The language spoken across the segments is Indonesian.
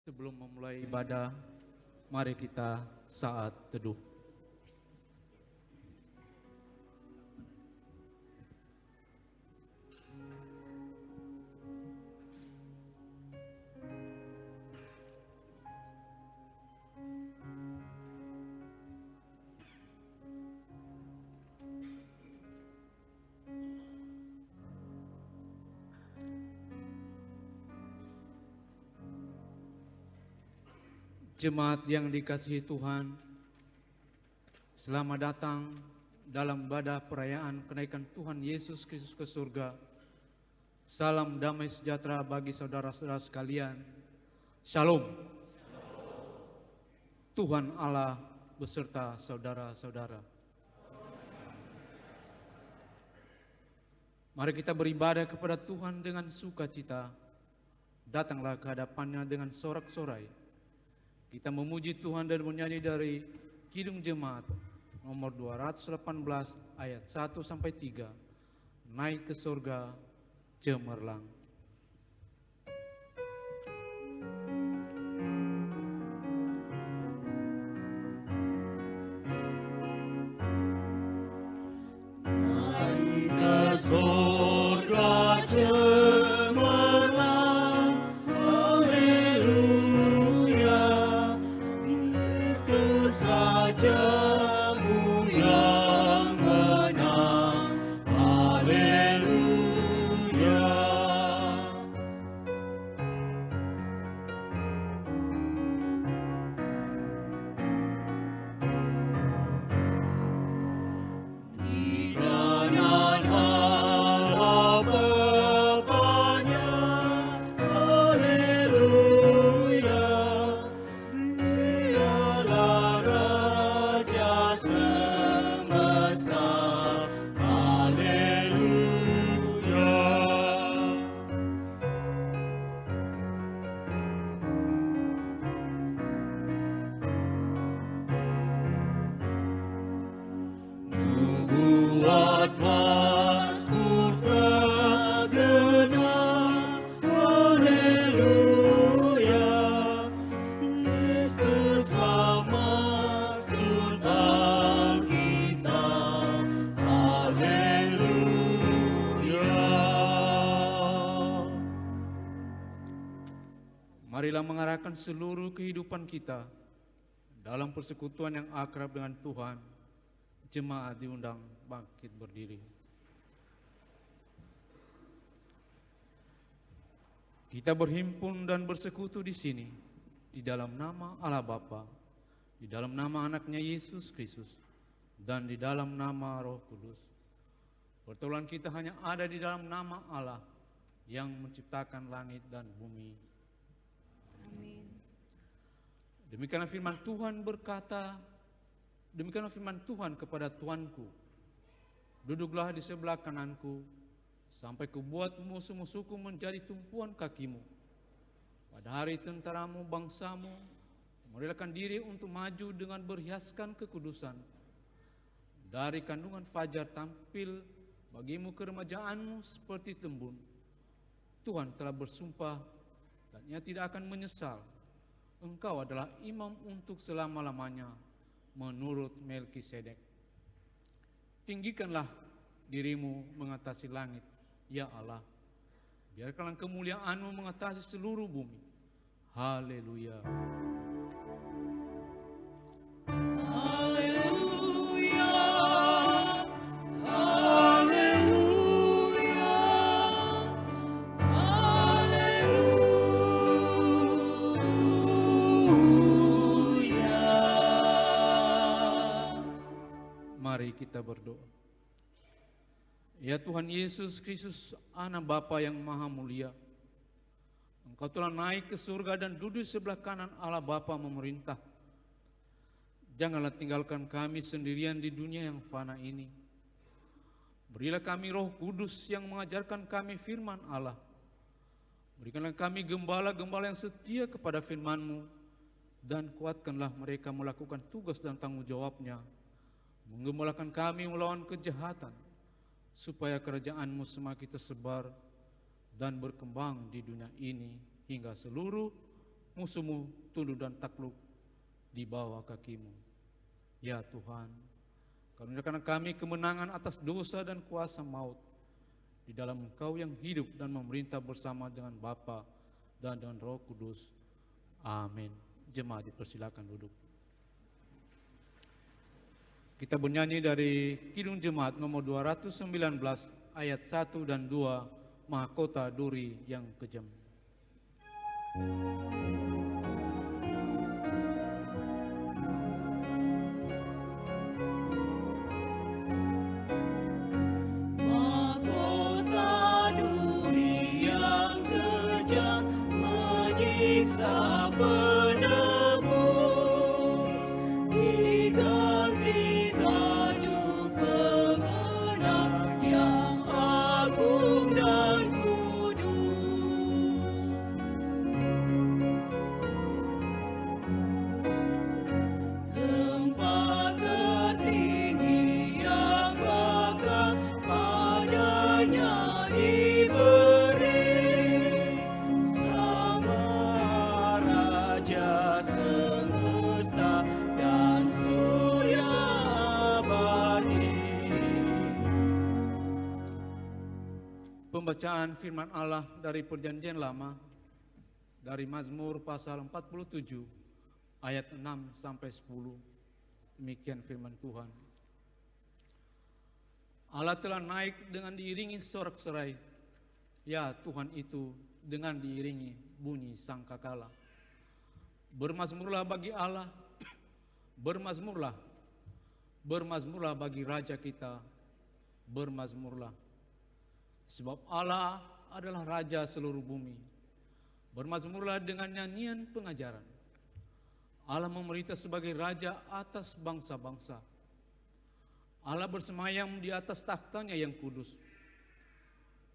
Sebelum memulai ibadah, mari kita saat teduh. Jemaat yang dikasihi Tuhan, selamat datang dalam ibadah perayaan kenaikan Tuhan Yesus Kristus ke surga. Salam damai sejahtera bagi saudara-saudara sekalian Shalom. Tuhan Allah beserta saudara-saudara. Mari kita beribadah kepada Tuhan dengan sukacita. Datanglah ke hadapannya dengan sorak-sorai. Kita memuji Tuhan dan menyanyi dari Kidung Jemaat nomor 218 ayat 1 sampai 3. Naik ke surga cemerlang. Naik ke surga cemerlang, haleluya, Kristus Rajamu yang menang, haleluya. Di kanan Allah Bapanya, haleluya, Dialah Raja semesta, haleluya. Nubuat Mazmur tergenang, haleluya, Kristuslah maksud kita, haleluya. Marilah mengarahkan seluruh kehidupan kita dalam persekutuan yang akrab dengan Tuhan. Jemaat diundang bangkit berdiri. Kita berhimpun dan bersekutu di sini di dalam nama Allah Bapa, di dalam nama anaknya Yesus Kristus, dan di dalam nama Roh Kudus. Pertolongan kita hanya ada di dalam nama Allah yang menciptakan langit dan bumi. Amin. Demikianlah firman Tuhan berkata, demikianlah firman Tuhan kepada Tuanku, duduklah di sebelah kananku, sampai kubuat musuh-musuhku menjadi tumpuan kakimu. Pada hari tentaramu bangsamu, merelakan diri untuk maju dengan berhiaskan kekudusan. Dari kandungan fajar tampil bagimu keremajaanmu seperti tembun. Tuhan telah bersumpah dan ia tidak akan menyesal. Engkau adalah imam untuk selama-lamanya, menurut Melkisedek. Tinggikanlah dirimu mengatasi langit, ya Allah. Biarkanlah kemuliaan-Mu mengatasi seluruh bumi. Haleluya. Haleluya, haleluya, haleluya. Mari kita berdoa. Ya Tuhan Yesus Kristus, Anak Bapa yang Maha Mulia, Engkau telah naik ke surga dan duduk di sebelah kanan Allah Bapa memerintah. Janganlah tinggalkan kami sendirian di dunia yang fana ini. Berilah kami Roh Kudus yang mengajarkan kami firman Allah. Berikanlah kami gembala-gembala yang setia kepada firman-Mu, dan kuatkanlah mereka melakukan tugas dan tanggung jawabnya, menggembalakan kami melawan kejahatan, supaya kerajaan-Mu semakin tersebar dan berkembang di dunia ini, hingga seluruh musuh-Mu tunduk dan takluk di bawah kaki-Mu. Ya Tuhan, karuniakan kami kemenangan atas dosa dan kuasa maut, di dalam Engkau yang hidup dan memerintah bersama dengan Bapa dan dengan Roh Kudus. Amin. Jemaat dipersilakan duduk. Kita bernyanyi dari Kidung Jemaat nomor 219 ayat 1 dan 2, Mahkota Duri yang Kejam. Mahkota duri yang kejam menyiksa penebus, diganti tajuk pemenang yang agung dan kudus. Tempat tertinggi yang bakal padanya diberi, sama Raja semesta dan surya abadi. Pembacaan firman Allah dari Perjanjian Lama dari Mazmur pasal 47 ayat 6 sampai 10. Demikian firman Tuhan. Allah telah naik dengan diiringi sorak-serai. Ya, Tuhan itu dengan diiringi bunyi sangkakala. Bermazmurlah bagi Allah, bermazmurlah, bermazmurlah bagi Raja kita, bermazmurlah. Sebab Allah adalah Raja seluruh bumi. Bermazmurlah dengan nyanyian pengajaran. Allah memerintah sebagai Raja atas bangsa-bangsa. Allah bersemayam di atas takhtanya yang kudus.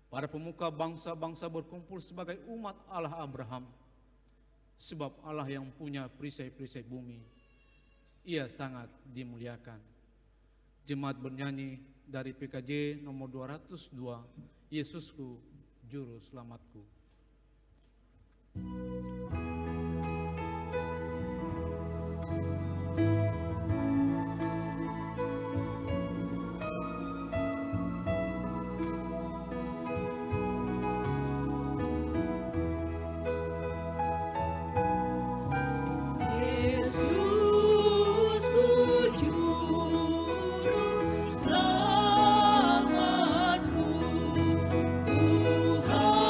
Para pemuka bangsa-bangsa berkumpul sebagai umat Allah Abraham. Sebab Allah yang punya perisai-perisai bumi, Ia sangat dimuliakan. Jemaat bernyanyi dari PKJ nomor 202, Yesusku, Juru Selamatku. Yesusku, Juru Selamatku, Tuhanku,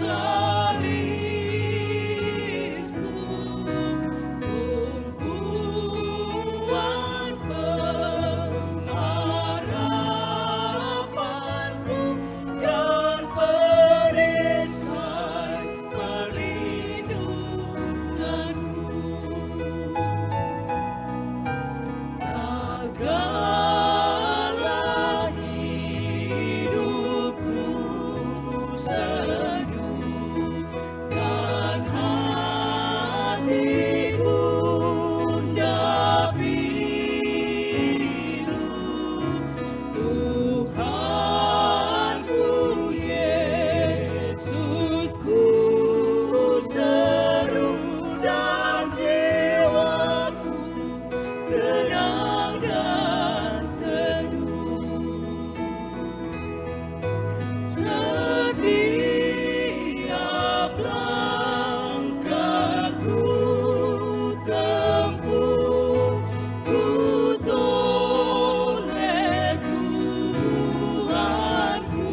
Kalisku, tumpuan pengharapanku dan perisai Tagalah hidupku senyum dan hatiku gundah pilu. Tuhanku Yesusku seru dan jiwaku tenang dan teduh. Setiap langkahku tempuh, ku toleh Tuhanku.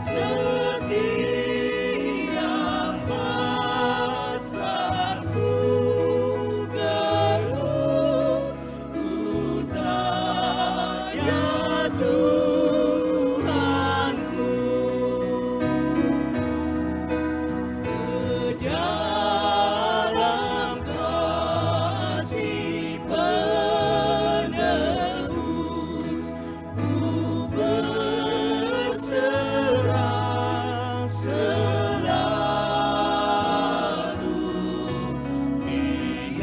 Setiap masaku geluh, ku tanya Tuhanku. Ke dalam kasih penebus, ku berserah selalu.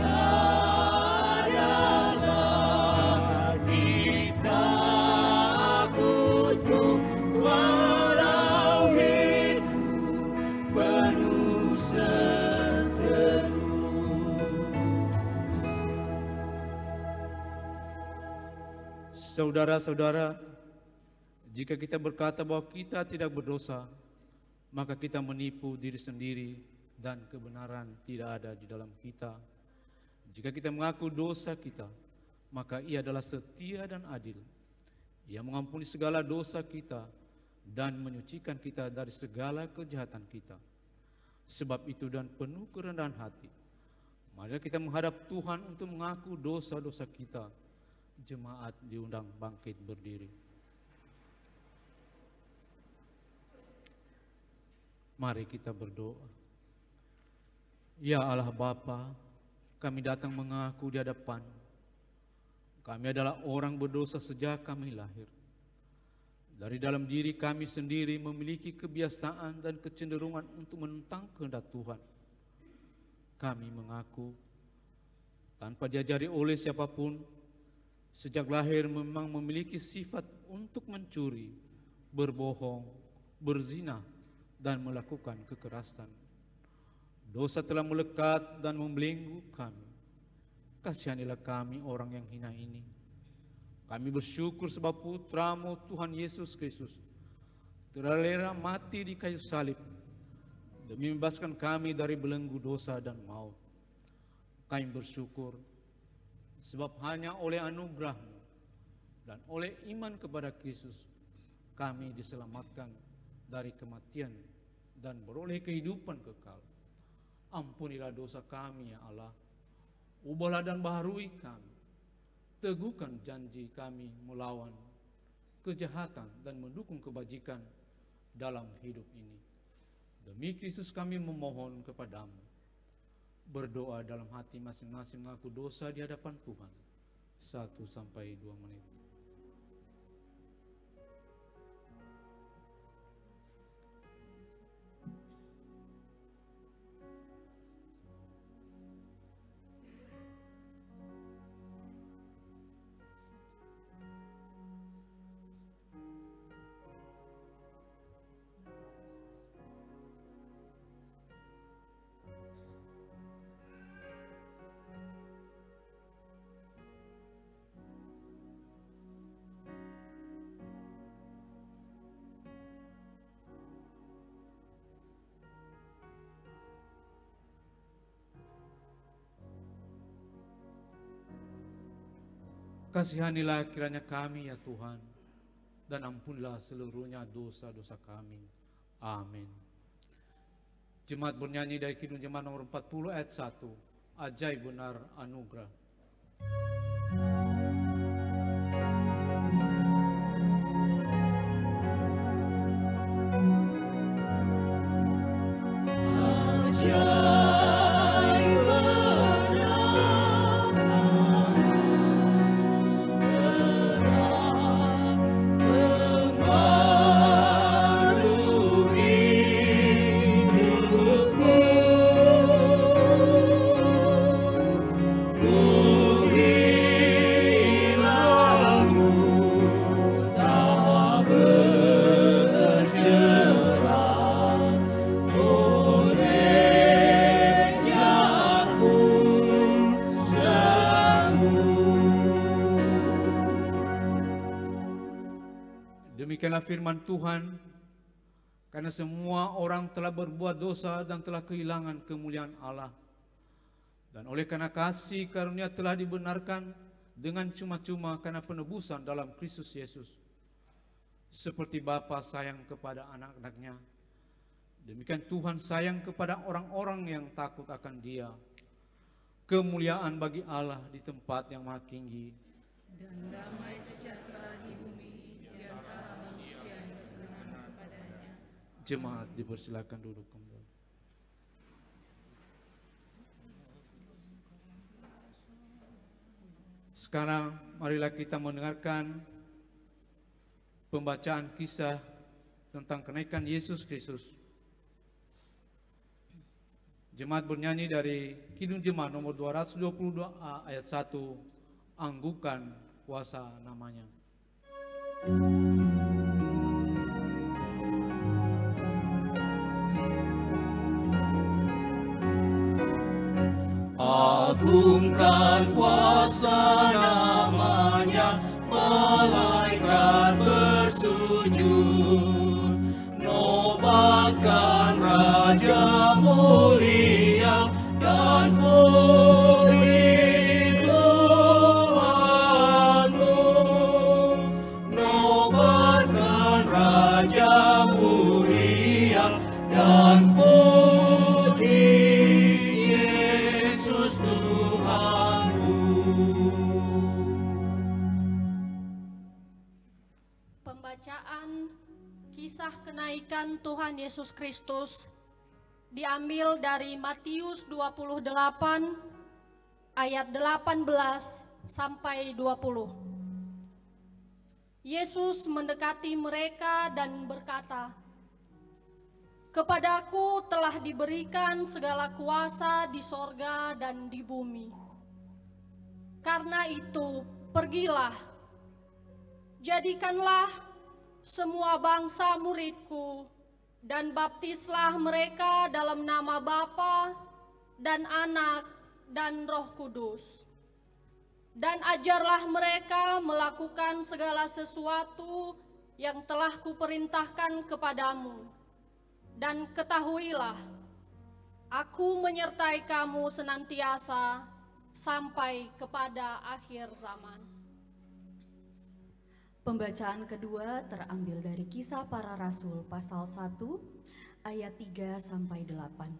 Tiada lagi takutku, walau hidup penuh seteru. Saudara-saudara, jika kita berkata bahwa kita tidak berdosa, maka kita menipu diri sendiri dan kebenaran tidak ada di dalam kita. Jika kita mengaku dosa kita, maka Ia adalah setia dan adil. Ia mengampuni segala dosa kita dan menyucikan kita dari segala kejahatan kita. Sebab itu dan penuh kerendahan hati, mari kita menghadap Tuhan untuk mengaku dosa-dosa kita. Jemaat diundang bangkit berdiri. Mari kita berdoa. Ya Allah Bapa, kami datang mengaku di hadapan. Kami adalah orang berdosa sejak kami lahir. Dari dalam diri kami sendiri memiliki kebiasaan dan kecenderungan untuk menentang kehendak Tuhan. Kami mengaku tanpa diajari oleh siapapun, sejak lahir memang memiliki sifat untuk mencuri, berbohong, berzina, dan melakukan kekerasan. Dosa telah melekat dan membelenggu kami. Kasihanilah kami orang yang hina ini. Kami bersyukur sebab Putra-Mu Tuhan Yesus Kristus telah rela mati di kayu salib demi membebaskan kami dari belenggu dosa dan maut. Kami bersyukur sebab hanya oleh anugerah-Mu dan oleh iman kepada Kristus kami diselamatkan dari kematian dan beroleh kehidupan kekal. Ampunilah dosa kami ya Allah. Ubahlah dan baharui kami. Teguhkan janji kami melawan kejahatan dan mendukung kebajikan dalam hidup ini. Demi Kristus kami memohon kepadamu. Berdoa dalam hati masing-masing mengaku dosa di hadapan Tuhan. 1-2 menit. Kasihanilah kiranya kami ya Tuhan, dan ampunilah seluruhnya dosa-dosa kami. Amin. Jemaat bernyanyi dari Kidung Jemaat nomor 40 ayat 1. Ajaib benar anugerah. Demikianlah firman Tuhan, karena semua orang telah berbuat dosa dan telah kehilangan kemuliaan Allah. Dan oleh karena kasih karunia telah dibenarkan dengan cuma-cuma karena penebusan dalam Kristus Yesus. Seperti Bapa sayang kepada anak-anaknya, demikian Tuhan sayang kepada orang-orang yang takut akan Dia. Kemuliaan bagi Allah di tempat yang maha tinggi, Dan damai sejahtera di bumi di antara manusia yang beriman kepadanya. Jemaat dipersilakan duduk kembali. Sekarang marilah kita mendengarkan pembacaan kisah tentang kenaikan Yesus Kristus. Jemaat bernyanyi dari Kidung Jemaat nomor 222A ayat 1, Anggukan kuasa namanya. Agungkan kuasa namanya, malaikat bersujud. Nobatkan Raja mulia dan puji Tuhanmu. Nobatkan Raja mulia dan puji Yesus Tuhanmu. Pembacaan kisah kenaikan Tuhan Yesus Kristus diambil dari Matius 28 ayat 18 sampai 20. Yesus mendekati mereka dan berkata, "Kepadaku telah diberikan segala kuasa di sorga dan di bumi. Karena itu, pergilah, jadikanlah semua bangsa muridku, dan baptislah mereka dalam nama Bapa dan Anak dan Roh Kudus. Dan ajarlah mereka melakukan segala sesuatu yang telah kuperintahkan kepadamu. Dan ketahuilah, aku menyertai kamu senantiasa sampai kepada akhir zaman." Pembacaan kedua terambil dari Kisah Para Rasul pasal 1 ayat 3 sampai 8.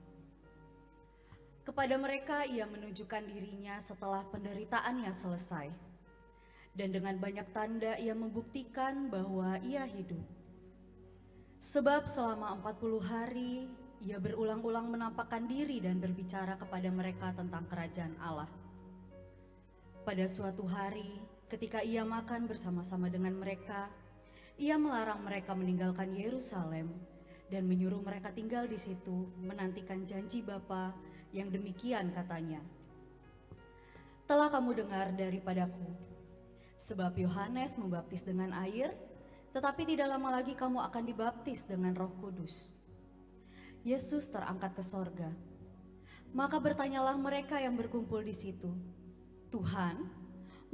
Kepada mereka ia menunjukkan dirinya setelah penderitaannya selesai. Dan dengan banyak tanda ia membuktikan bahwa ia hidup. Sebab selama 40 hari ia berulang-ulang menampakkan diri dan berbicara kepada mereka tentang kerajaan Allah. Pada suatu hari, ketika ia makan bersama-sama dengan mereka, ia melarang mereka meninggalkan Yerusalem dan menyuruh mereka tinggal di situ menantikan janji Bapa yang demikian katanya, "Telah kamu dengar daripadaku, sebab Yohanes membaptis dengan air, tetapi tidak lama lagi kamu akan dibaptis dengan Roh Kudus." Yesus terangkat ke sorga. Maka bertanyalah mereka yang berkumpul di situ, "Tuhan,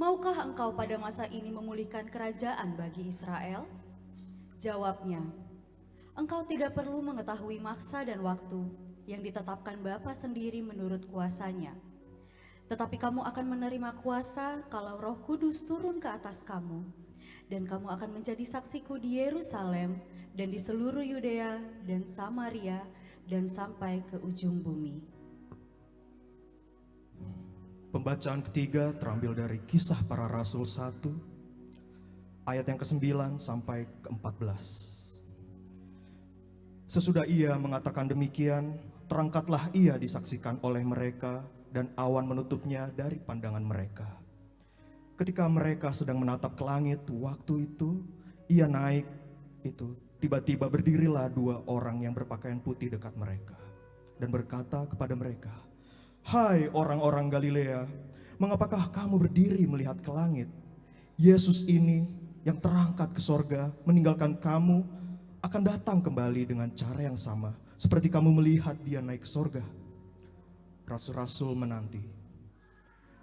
maukah engkau pada masa ini memulihkan kerajaan bagi Israel?" Jawabnya, "Engkau tidak perlu mengetahui masa dan waktu yang ditetapkan Bapa sendiri menurut kuasanya. Tetapi kamu akan menerima kuasa kalau Roh Kudus turun ke atas kamu. Dan kamu akan menjadi saksiku di Yerusalem dan di seluruh Yudea dan Samaria dan sampai ke ujung bumi." Pembacaan ketiga terambil dari Kisah Para Rasul 1, ayat yang ke-9 sampai ke-14. Sesudah ia mengatakan demikian, terangkatlah ia disaksikan oleh mereka, dan awan menutupnya dari pandangan mereka. Ketika mereka sedang menatap ke langit, waktu itu ia naik, tiba-tiba berdirilah 2 orang yang berpakaian putih dekat mereka, dan berkata kepada mereka, "Hai orang-orang Galilea, mengapakah kamu berdiri melihat ke langit? Yesus ini yang terangkat ke sorga meninggalkan kamu akan datang kembali dengan cara yang sama seperti kamu melihat dia naik ke sorga." Rasul-rasul menanti.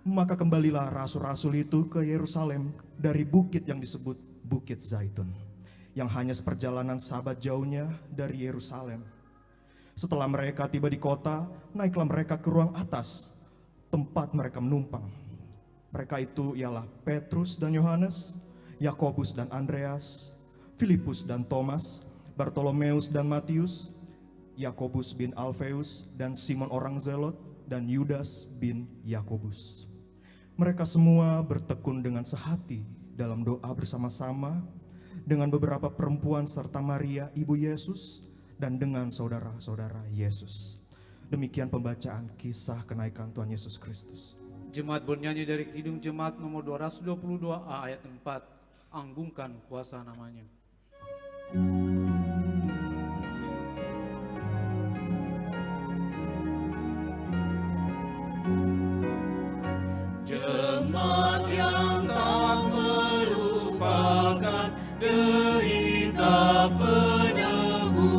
Maka kembalilah rasul-rasul itu ke Yerusalem dari bukit yang disebut Bukit Zaitun, yang hanya seperjalanan sabat jauhnya dari Yerusalem. Setelah mereka tiba di kota, naiklah mereka ke ruang atas, tempat mereka menumpang. Mereka itu ialah Petrus dan Yohanes, Yakobus dan Andreas, Filipus dan Thomas, Bartolomeus dan Matius, Yakobus bin Alfeus dan Simon orang Zelot, dan Yudas bin Yakobus. Mereka semua bertekun dengan sehati dalam doa bersama-sama dengan beberapa perempuan serta Maria ibu Yesus dan dengan saudara-saudara Yesus. Demikian pembacaan kisah kenaikan Tuhan Yesus Kristus. Jemaat bernyanyi dari Kidung Jemaat nomor 222A ayat 4, anggungkan kuasa namanya. Jemaat yang tak melupakan derita penebus,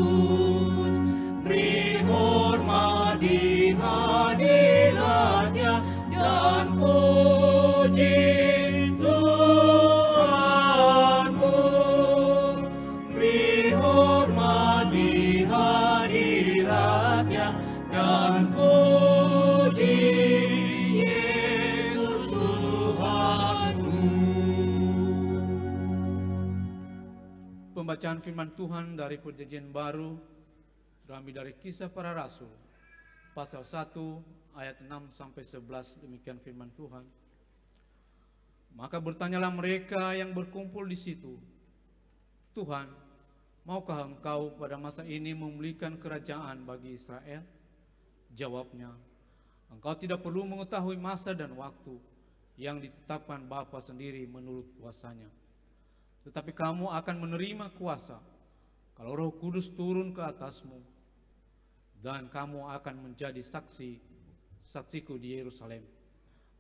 beri hormat di hadiratnya dan puji Tuhanmu. Beri hormat di hadiratnya dan puji Yesus Tuhanmu. Pembacaan firman Tuhan dari Perjanjian Baru terambil dari Kisah Para Rasul pasal 1 ayat 6 sampai 11. Demikian firman Tuhan. Maka bertanyalah mereka yang berkumpul di situ, "Tuhan, Maukah engkau pada masa ini memulihkan kerajaan bagi Israel? Jawabnya, engkau tidak perlu mengetahui masa dan waktu yang ditetapkan Bapa sendiri menurut kuasanya. Tetapi kamu akan menerima kuasa kalau Roh Kudus turun ke atasmu, dan kamu akan menjadi saksiku di Yerusalem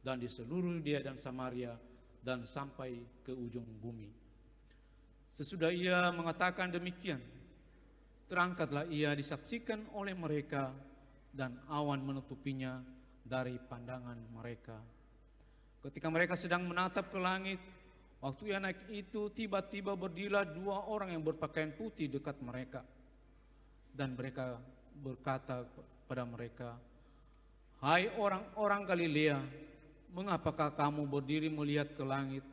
dan di seluruh Yudea dan Samaria dan sampai ke ujung bumi. Sesudah ia mengatakan demikian, terangkatlah ia disaksikan oleh mereka, dan awan menutupinya dari pandangan mereka. Ketika mereka sedang menatap ke langit, waktu ia naik itu, tiba-tiba berdirilah 2 orang yang berpakaian putih dekat mereka. Dan mereka berkata pada mereka, "Hai orang-orang Galilea, mengapakah kamu berdiri melihat ke langit?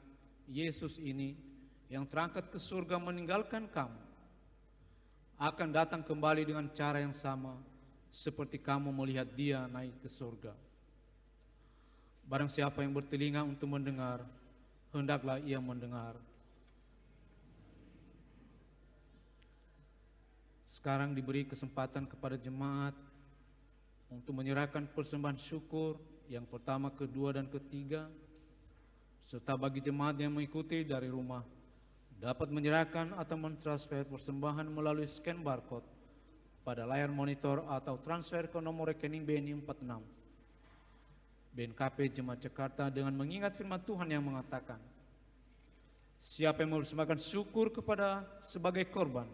Yesus ini yang terangkat ke surga meninggalkan kamu, akan datang kembali dengan cara yang sama seperti kamu melihat dia naik ke surga. Barang siapa yang bertelinga untuk mendengar, hendaklah ia mendengar." Sekarang diberi kesempatan kepada jemaat untuk menyerahkan persembahan syukur yang pertama, kedua, dan ketiga, serta bagi jemaat yang mengikuti dari rumah dapat menyerahkan atau mentransfer persembahan melalui scan barcode pada layar monitor atau transfer ke nomor rekening BNI 46 BNKP Jemaat Jakarta dengan mengingat firman Tuhan yang mengatakan, "Siapa yang mempersembahkan syukur kepada sebagai korban,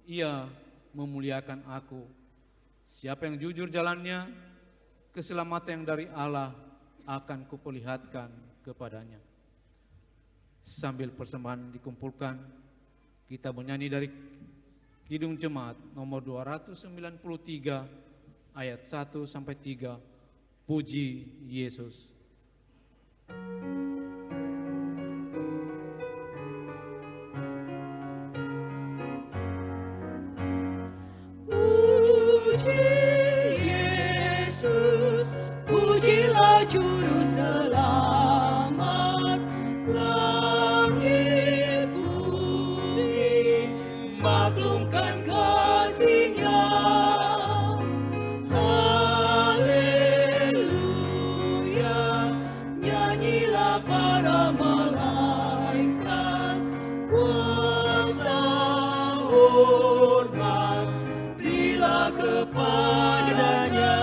ia memuliakan aku. Siapa yang jujur jalannya, keselamatan yang dari Allah akan kuperlihatkan kepadanya." Sambil persembahan dikumpulkan, kita menyanyi dari Kidung Jemaat nomor 293 ayat 1 sampai 3, Puji Yesus. Pujilah Juru Selamat, langit bumi maklumkan kasih-Nya. Haleluya, nyanyilah para malaikat, kuasa hormat berilah kepadanya.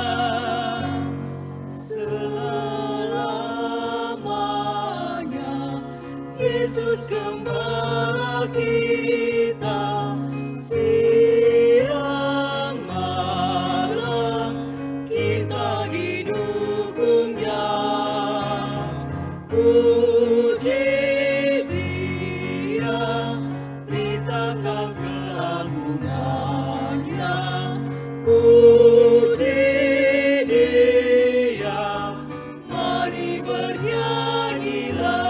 Yesus Gembala kita, siang malam kita didukung-Nya. Puji Dia, beritakan keagungan-Nya. Puji Dia, mari bernyanyilah.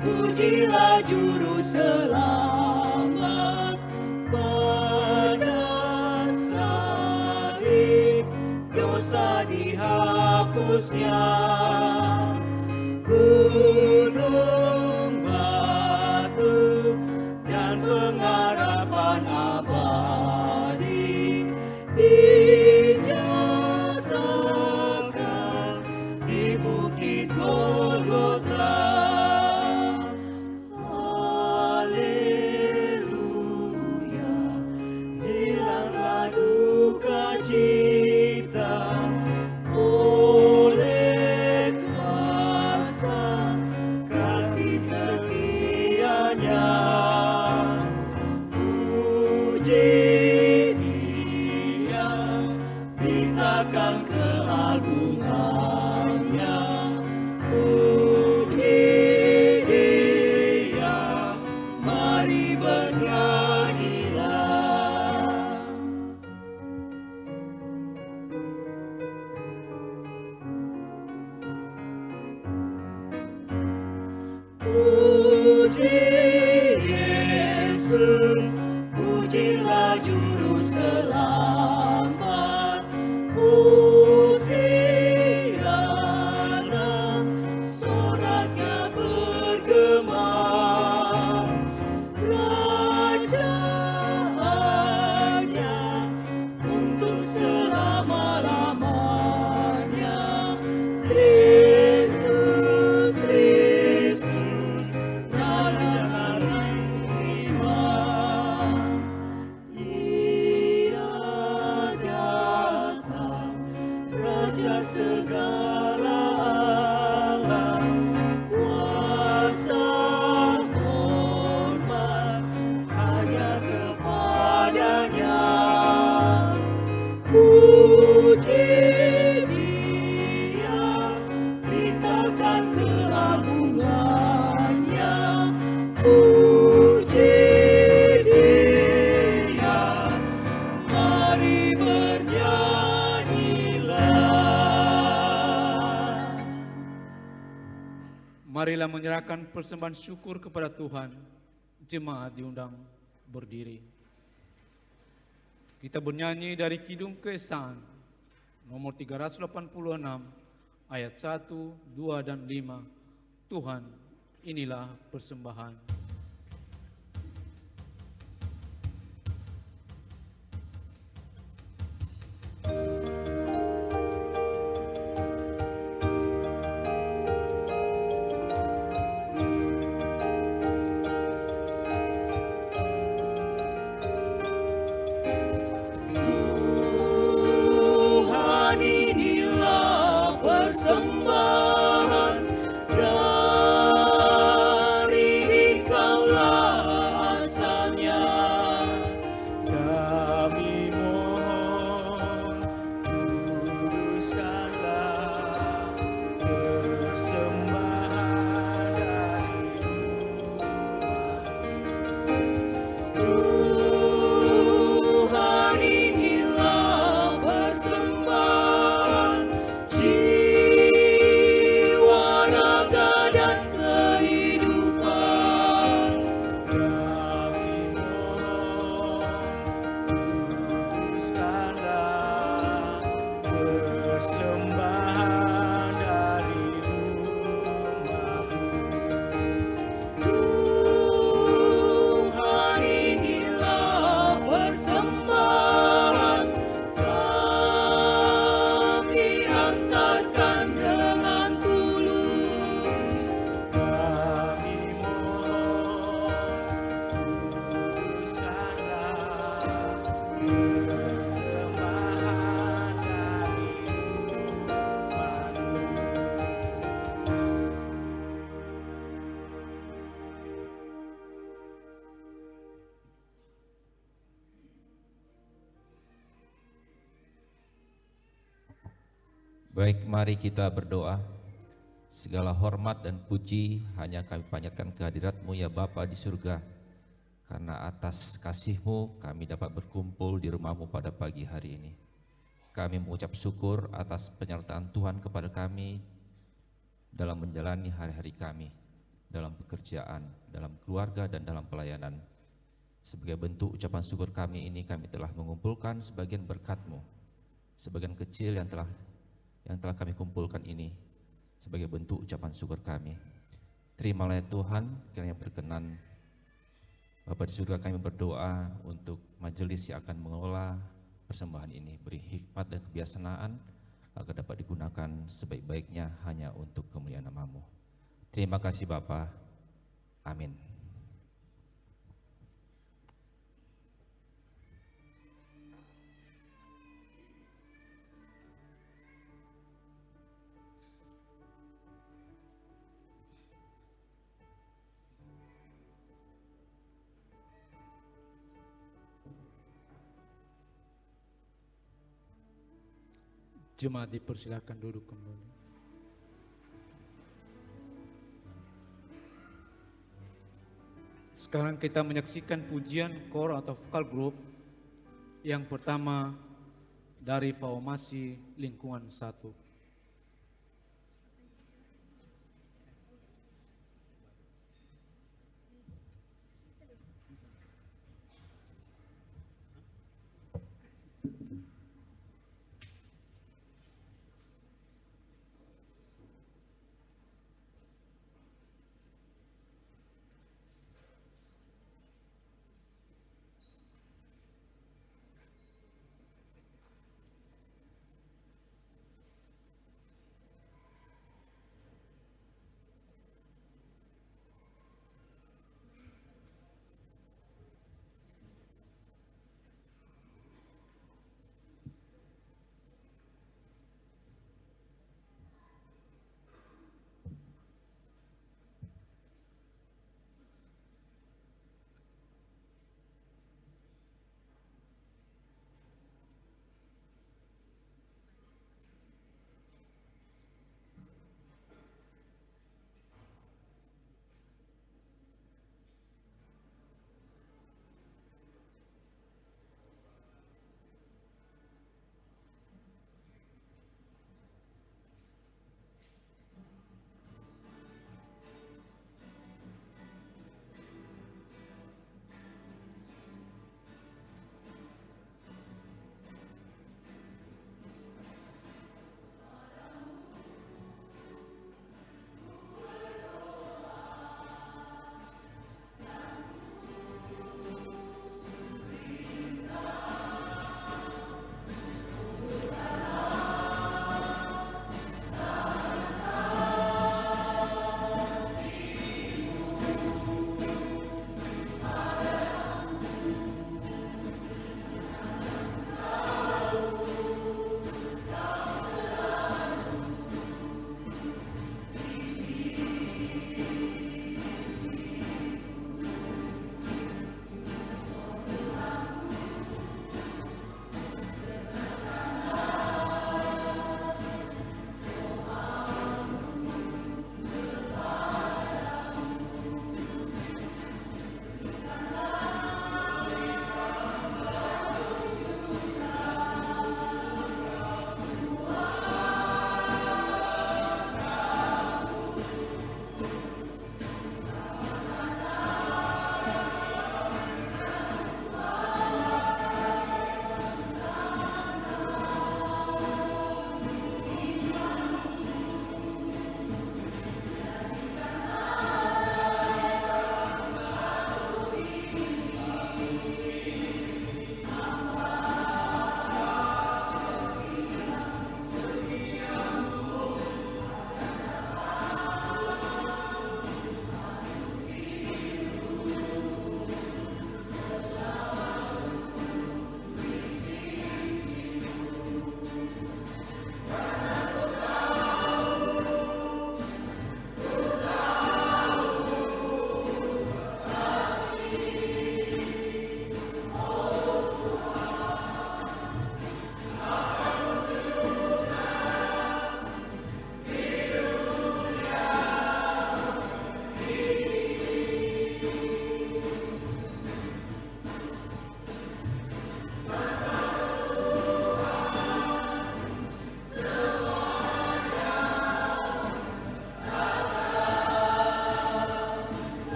Pujilah Juru Selamat, pada salib dosa dihapusnya. Gunung batu dan pengharapan abadi dinyatakan di Bukit Golgota. Cita oleh kuasa kasih setia-Nya. Puji Dia, beritakan keagungan-Nya. Puji Dia, mari bernyanyilah. Puji Yesus, pujilah Juru Selamat. Marilah menyerahkan persembahan syukur kepada Tuhan. Jemaat diundang berdiri. Kita bernyanyi dari Kidung Keesaan nomor 386 ayat 1, 2, dan 5. Tuhan, inilah persembahan. Tuhan, inilah persembahan dari Dikaulah asalnya. Kami mohon, kuduskanlah persembahan dari Tuhan, inilah persembahan jiwa, raga, dan kehidupan. Kami mohon, kuduskanlah persembahan dari umat-Mu. Tuhan, inilah persembahan kami angkatkan dengan tulus. Kami mohon, kuduskanlah persembahan dari umat-Mu. Baik, mari kita berdoa. Segala hormat dan puji hanya kami panjatkan kehadirat-Mu ya Bapa di surga. Karena atas kasih-Mu kami dapat berkumpul di rumah-Mu pada pagi hari ini. Kami mengucap syukur atas penyertaan Tuhan kepada kami dalam menjalani hari-hari kami, dalam pekerjaan, dalam keluarga, dan dalam pelayanan. Sebagai bentuk ucapan syukur kami ini, kami telah mengumpulkan sebagian berkat-Mu, sebagian kecil yang telah kami kumpulkan ini sebagai bentuk ucapan syukur kami. Terimalah ya Tuhan, kiranya berkenan Bapa di surga, kami berdoa untuk majelis yang akan mengelola persembahan ini. Beri hikmat dan kebiasaan agar dapat digunakan sebaik-baiknya hanya untuk kemuliaan nama-Mu. Terima kasih Bapa. Amin. Jemaat dipersilakan duduk kembali. Sekarang kita menyaksikan pujian kor atau vokal group yang pertama dari Formasi Lingkungan 1.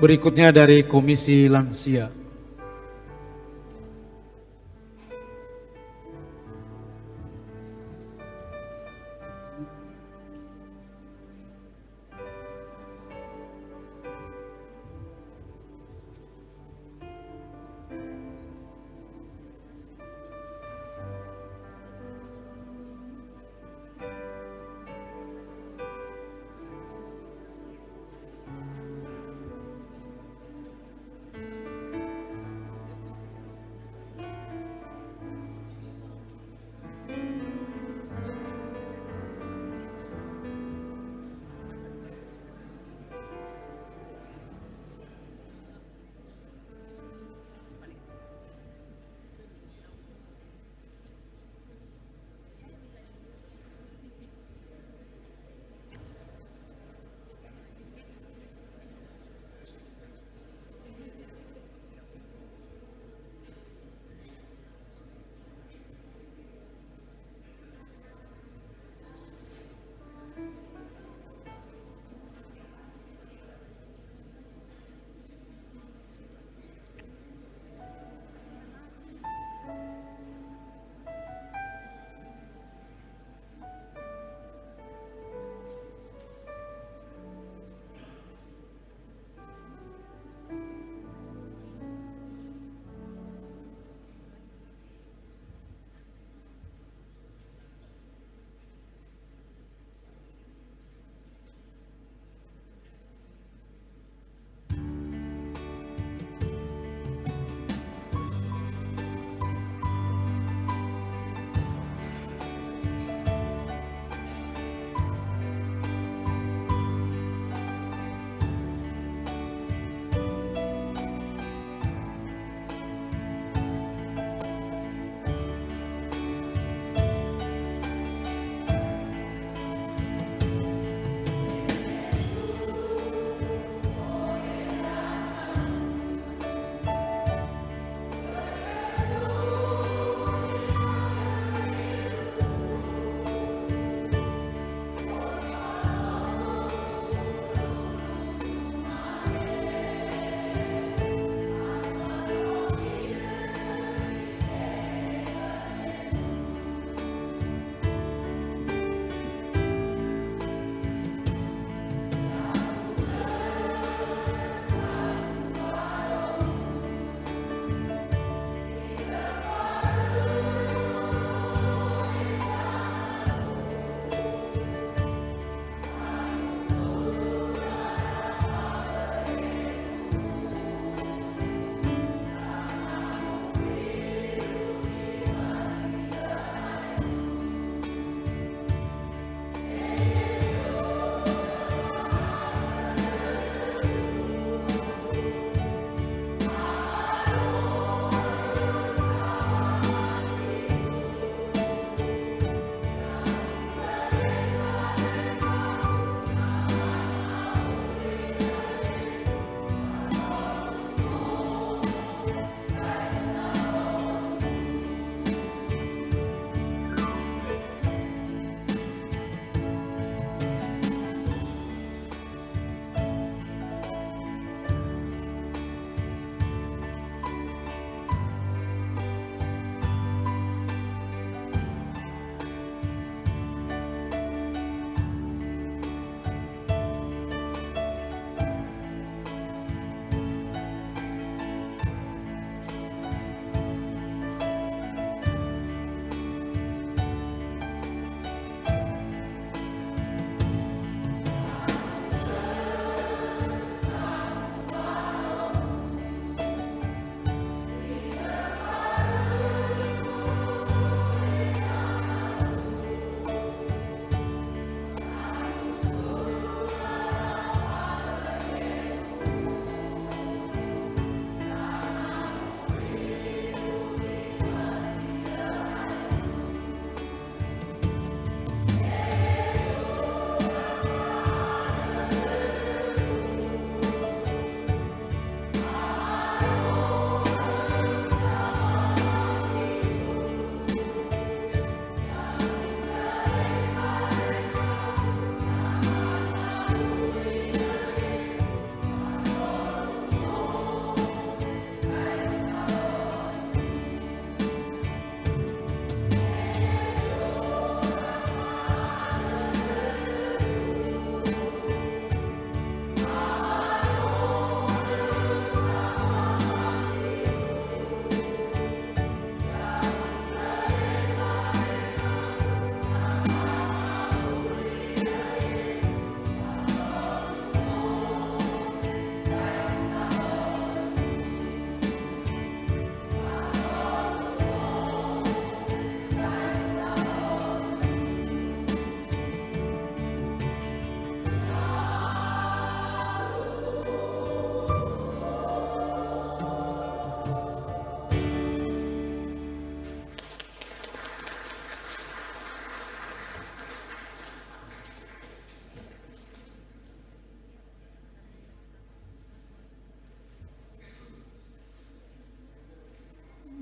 Berikutnya dari Komisi Lansia.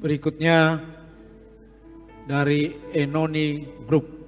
Berikutnya dari Enoni Group.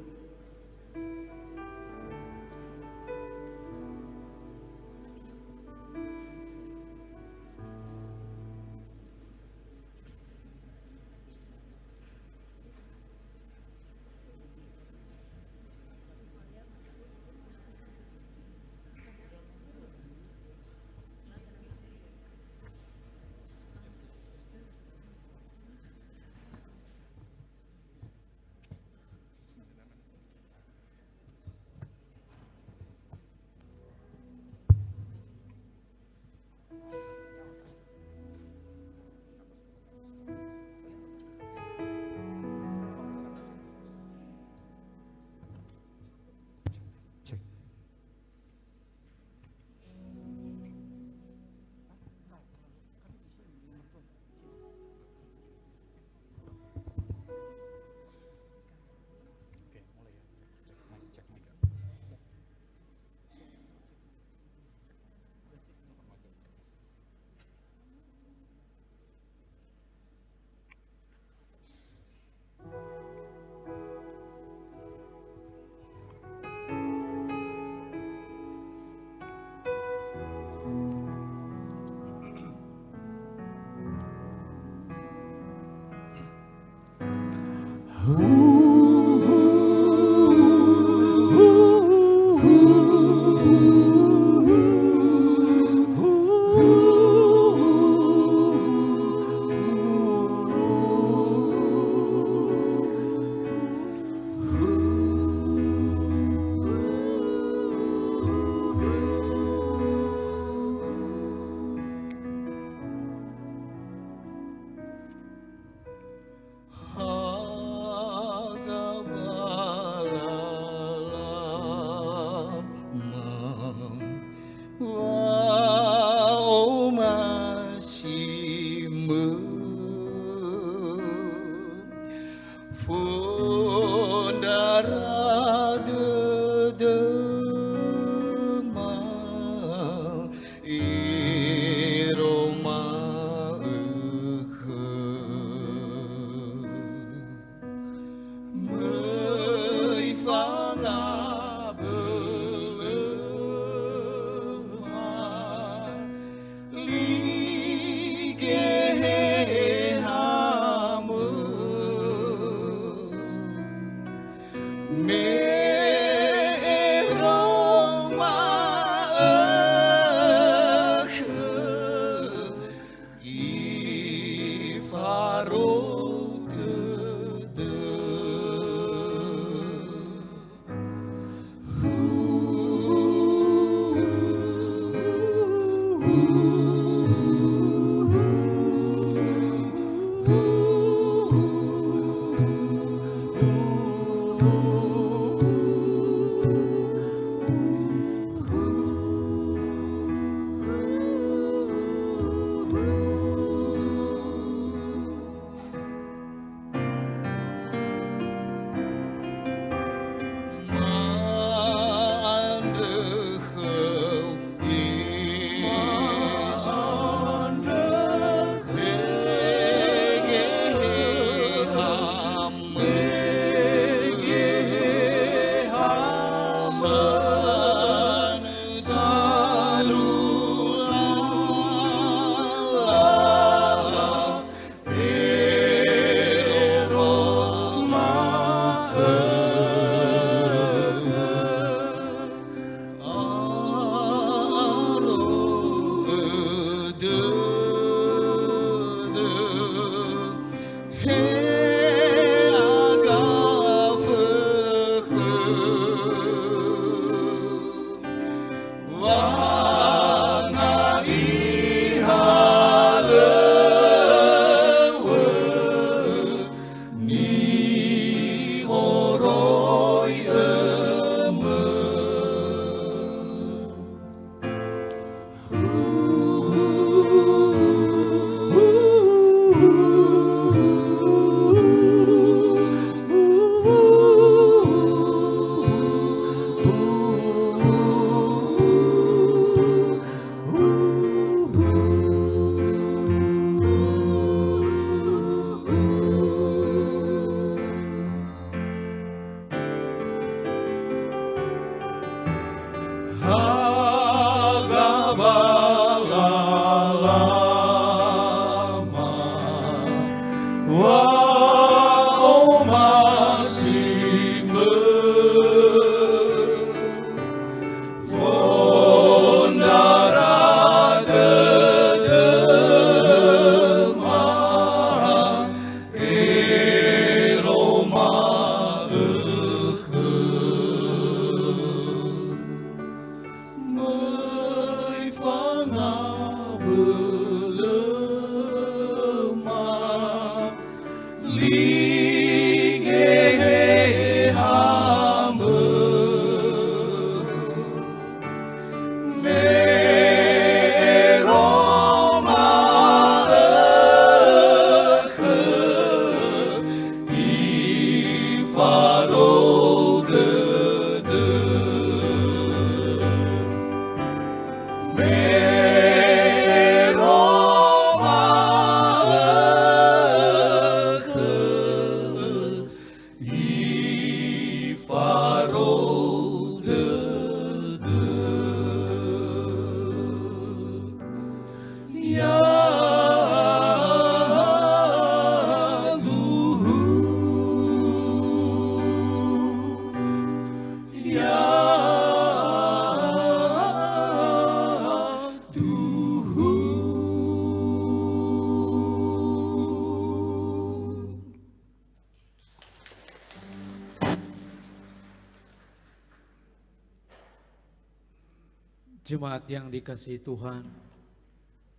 Jemaat yang dikasihi Tuhan,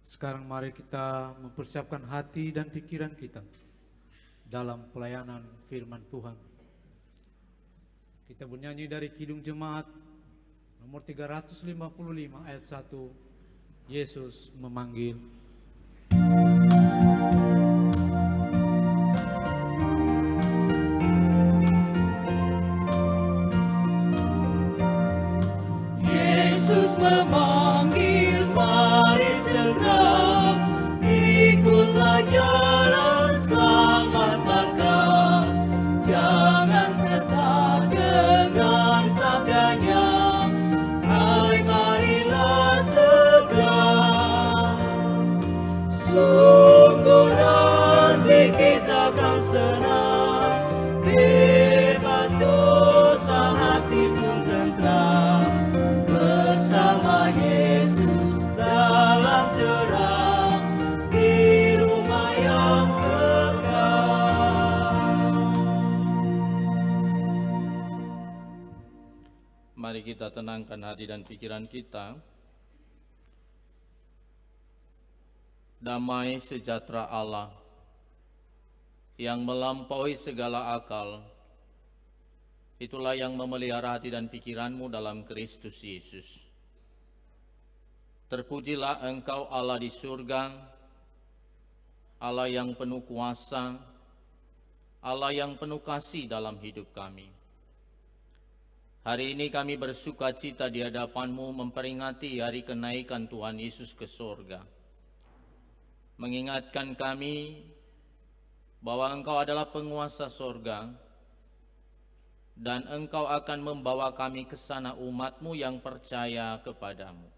sekarang mari kita mempersiapkan hati dan pikiran kita dalam pelayanan firman Tuhan. Kita bernyanyi dari Kidung Jemaat nomor 355 ayat 1, Yesus memanggil. Yesus memanggil, mari segera ikutlah jalan selamat, maka jangan sesat dengan sabdanya. Hai, marilah segera, sungguh nanti kita akan senang, bebas dosa, hati pun tentram, bersama Yesus dalam terang di rumah yang kekal. Mari kita tenangkan hati dan pikiran kita. Damai sejahtera Allah yang melampaui segala akal, itulah yang memelihara hati dan pikiranmu dalam Kristus Yesus. Terpujilah Engkau Allah di surga, Allah yang penuh kuasa, Allah yang penuh kasih dalam hidup kami. Hari ini kami bersuka cita di hadapan-Mu memperingati hari kenaikan Tuhan Yesus ke surga. Mengingatkan kami bahwa Engkau adalah penguasa surga, dan Engkau akan membawa kami ke sana umat-Mu yang percaya kepadamu.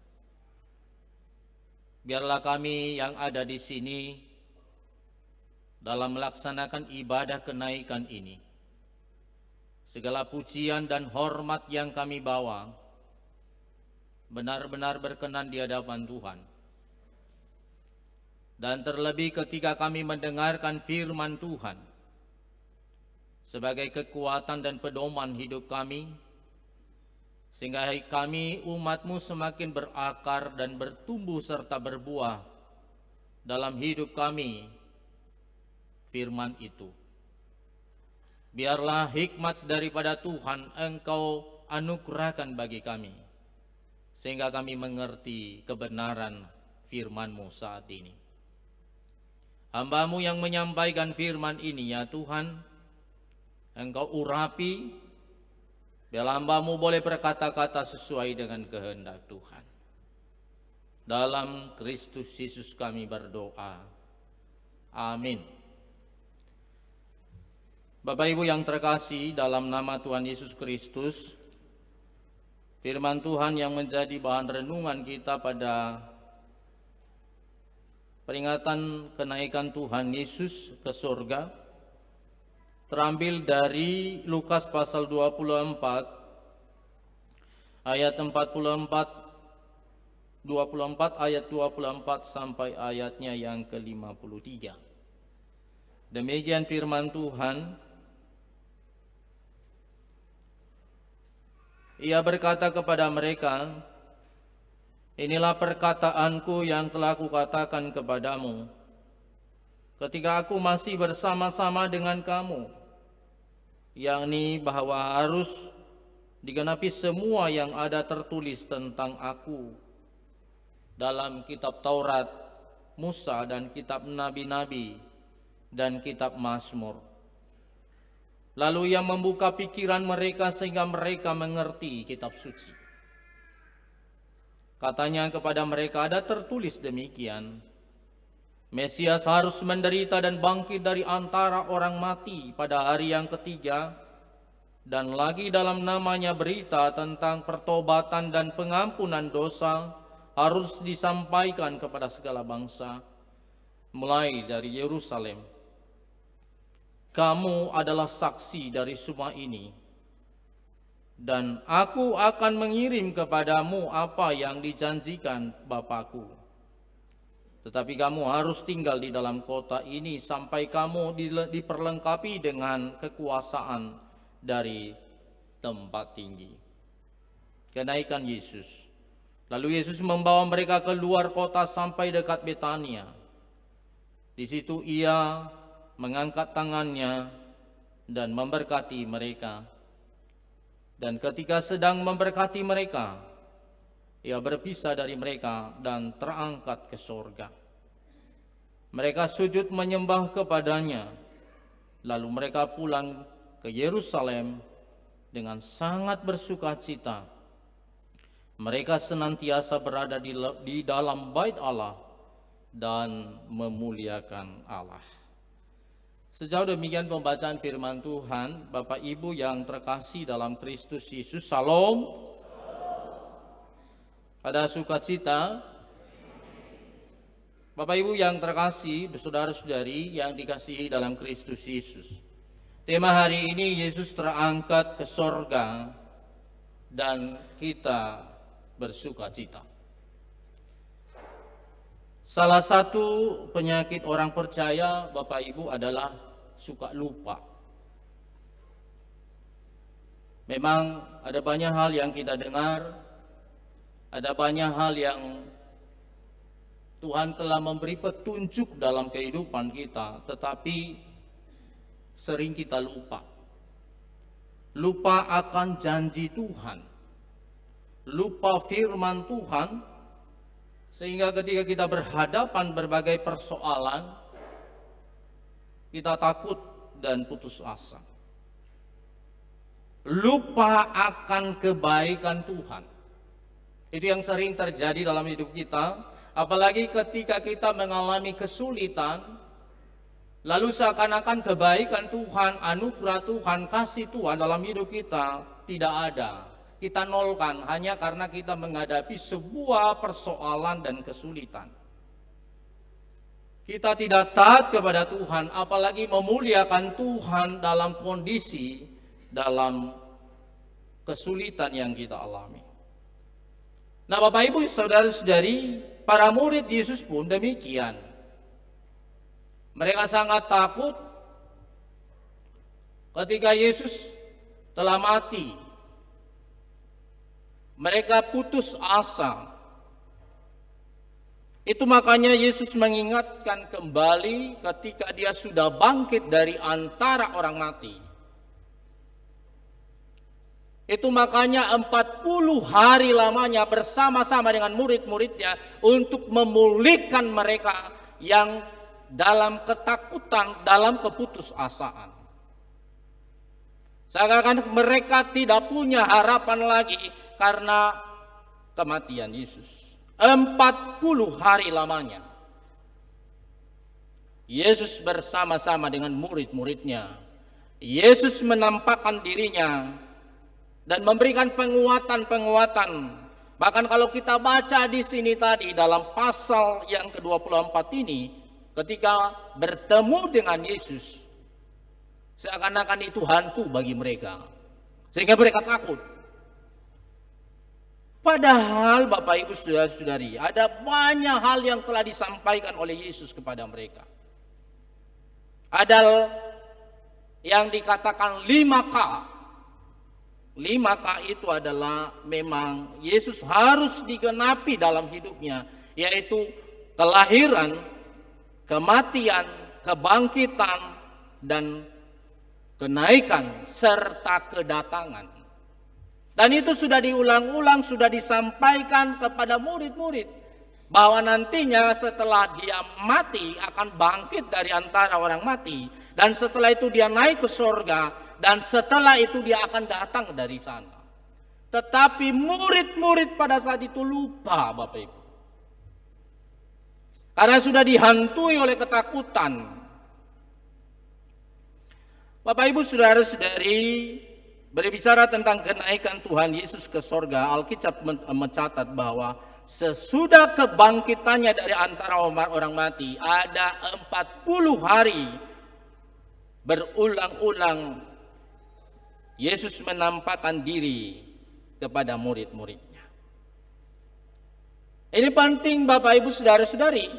Biarlah kami yang ada di sini dalam melaksanakan ibadah kenaikan ini, segala pujian dan hormat yang kami bawa benar-benar berkenan di hadapan Tuhan. Dan terlebih ketika kami mendengarkan firman Tuhan sebagai kekuatan dan pedoman hidup kami, sehingga kami umat-Mu semakin berakar dan bertumbuh serta berbuah dalam hidup kami firman itu. Biarlah hikmat daripada Tuhan Engkau anugerahkan bagi kami, sehingga kami mengerti kebenaran firman-Mu saat ini. Hamba-Mu yang menyampaikan firman ini, ya Tuhan, Engkau urapi, biar hamba-Mu boleh berkata-kata sesuai dengan kehendak Tuhan. Dalam Kristus Yesus kami berdoa. Amin. Bapak Ibu yang terkasih, dalam nama Tuhan Yesus Kristus, firman Tuhan yang menjadi bahan renungan kita pada peringatan kenaikan Tuhan Yesus ke surga terambil dari Lukas pasal 24 ayat 24 ayat 24 sampai ayatnya yang ke-53. Demikian firman Tuhan. Ia berkata kepada mereka, inilah perkataanku yang telah kukatakan kepadamu, ketika aku masih bersama-sama dengan kamu, yakni bahwa harus digenapi semua yang ada tertulis tentang aku dalam kitab Taurat Musa dan kitab nabi-nabi dan kitab Mazmur. Lalu ia membuka pikiran mereka sehingga mereka mengerti kitab suci. Katanya kepada mereka, ada tertulis demikian, Mesias harus menderita dan bangkit dari antara orang mati pada hari yang ketiga, dan lagi dalam namanya berita tentang pertobatan dan pengampunan dosa harus disampaikan kepada segala bangsa, mulai dari Yerusalem. Kamu adalah saksi dari semua ini, dan aku akan mengirim kepadamu apa yang dijanjikan Bapakku. Tetapi kamu harus tinggal di dalam kota ini sampai kamu diperlengkapi dengan kekuasaan dari tempat tinggi. Kenaikan Yesus. Lalu Yesus membawa mereka keluar kota sampai dekat Betania. Di situ ia mengangkat tangannya dan memberkati mereka. Dan ketika sedang memberkati mereka, ia berpisah dari mereka dan terangkat ke sorga. Mereka sujud menyembah kepadanya. Lalu mereka pulang ke Yerusalem dengan sangat bersukacita. Mereka senantiasa berada di dalam bait Allah dan memuliakan Allah. Sejauh demikian pembacaan firman Tuhan. Bapak Ibu yang terkasih dalam Kristus Yesus, Salam. Ada sukacita. Bapak Ibu yang terkasih, saudara-saudari yang dikasihi dalam Kristus Yesus. Tema hari ini, Yesus terangkat ke sorga dan kita bersukacita. Salah satu penyakit orang percaya, Bapak Ibu, adalah suka lupa. Memang ada banyak hal yang kita dengar, ada banyak hal yang Tuhan telah memberi petunjuk dalam kehidupan kita, tetapi sering kita lupa. Lupa akan janji Tuhan, lupa firman Tuhan, sehingga ketika kita berhadapan berbagai persoalan, kita takut dan putus asa. Lupa akan kebaikan Tuhan. Itu yang sering terjadi dalam hidup kita. Apalagi ketika kita mengalami kesulitan, lalu seakan-akan kebaikan Tuhan, anugerah Tuhan, kasih Tuhan dalam hidup kita tidak ada. Kita nolkan hanya karena kita menghadapi sebuah persoalan dan kesulitan. Kita tidak taat kepada Tuhan, apalagi memuliakan Tuhan dalam kondisi, dalam kesulitan yang kita alami. Nah, Bapak Ibu, saudara-saudari, para murid Yesus pun demikian. Mereka sangat takut ketika Yesus telah mati. Mereka putus asa. Itu makanya Yesus mengingatkan kembali ketika dia sudah bangkit dari antara orang mati. Itu makanya 40 hari lamanya bersama-sama dengan murid-muridnya untuk memulihkan mereka yang dalam ketakutan, dalam keputusasaan. Seakan-akan mereka tidak punya harapan lagi karena kematian Yesus. 40 hari lamanya Yesus bersama-sama dengan murid-muridnya. Yesus menampakkan dirinya dan memberikan penguatan-penguatan. Bahkan kalau kita baca di sini tadi dalam pasal yang ke-24 ini, ketika bertemu dengan Yesus, seakan-akan itu hantu bagi mereka, sehingga mereka takut. Padahal Bapak Ibu saudara-saudari, ada banyak hal yang telah disampaikan oleh Yesus kepada mereka. Ada yang dikatakan 5K. 5K itu adalah memang Yesus harus digenapi dalam hidupnya, yaitu kelahiran, kematian, kebangkitan dan kenaikan serta kedatangan. Dan itu sudah diulang-ulang, sudah disampaikan kepada murid-murid bahwa nantinya setelah dia mati akan bangkit dari antara orang mati, dan setelah itu dia naik ke surga, dan setelah itu dia akan datang dari sana. Tetapi murid-murid pada saat itu lupa, Bapak Ibu. Karena sudah dihantui oleh ketakutan. Bapak Ibu saudara-saudari, berbicara tentang kenaikan Tuhan Yesus ke surga, Alkitab mencatat bahwa sesudah kebangkitannya dari antara orang mati, ada 40 hari berulang-ulang Yesus menampakkan diri kepada murid-muridnya. Ini penting Bapak Ibu saudara-saudari,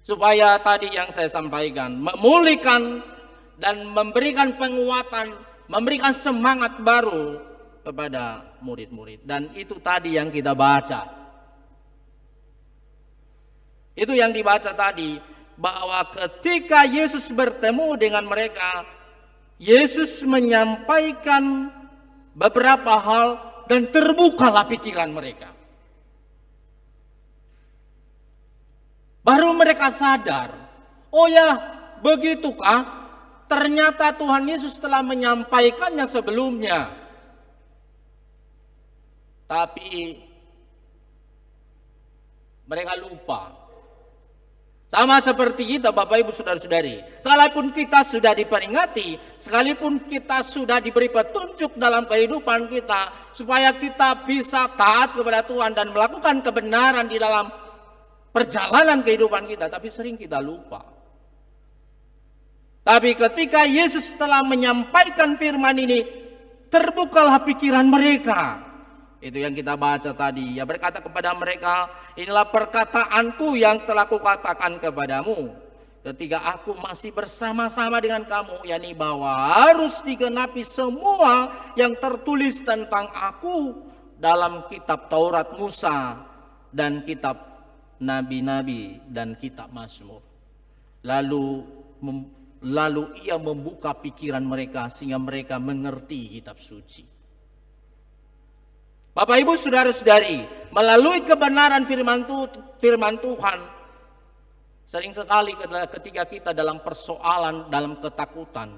supaya tadi yang saya sampaikan, memulihkan dan memberikan penguatan, memberikan semangat baru kepada murid-murid. Dan itu tadi yang kita baca. Itu yang dibaca tadi, bahwa ketika Yesus bertemu dengan mereka, Yesus menyampaikan beberapa hal dan terbukalah pikiran mereka. Baru mereka sadar, oh ya, begitukah? Ternyata Tuhan Yesus telah menyampaikannya sebelumnya. Tapi mereka lupa. Sama seperti kita Bapak Ibu saudara-saudari. Sekalipun kita sudah diperingati, sekalipun kita sudah diberi petunjuk dalam kehidupan kita, supaya kita bisa taat kepada Tuhan dan melakukan kebenaran di dalam perjalanan kehidupan kita, tapi sering kita lupa. Tapi ketika Yesus telah menyampaikan firman ini, terbukalah pikiran mereka. Itu yang kita baca tadi. Ya, berkata kepada mereka, inilah perkataanku yang telah kukatakan kepadamu ketika aku masih bersama-sama dengan kamu, yakni bahwa harus digenapi semua yang tertulis tentang aku dalam kitab Taurat Musa dan kitab nabi-nabi dan kitab Mazmur. Lalu ia membuka pikiran mereka sehingga mereka mengerti kitab suci. Bapak Ibu saudara-saudari, melalui kebenaran firman Tuhan, sering sekali ketika kita dalam persoalan, dalam ketakutan,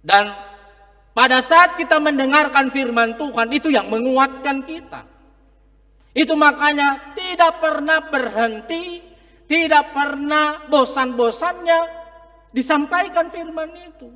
dan pada saat kita mendengarkan firman Tuhan, itu yang menguatkan kita. Itu makanya tidak pernah berhenti, tidak pernah bosan-bosannya disampaikan firman itu.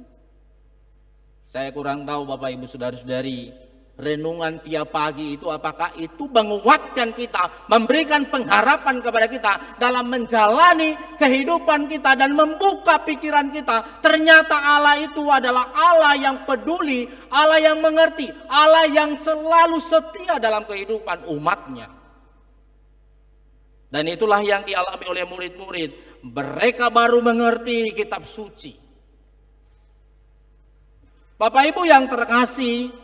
Saya kurang tahu Bapak Ibu saudara-saudari, renungan tiap pagi itu apakah itu menguatkan kita, memberikan pengharapan kepada kita dalam menjalani kehidupan kita dan membuka pikiran kita. Ternyata Allah itu adalah Allah yang peduli, Allah yang mengerti, Allah yang selalu setia dalam kehidupan umatnya. Dan itulah yang dialami oleh murid-murid. Mereka baru mengerti kitab suci. Bapak Ibu yang terkasih,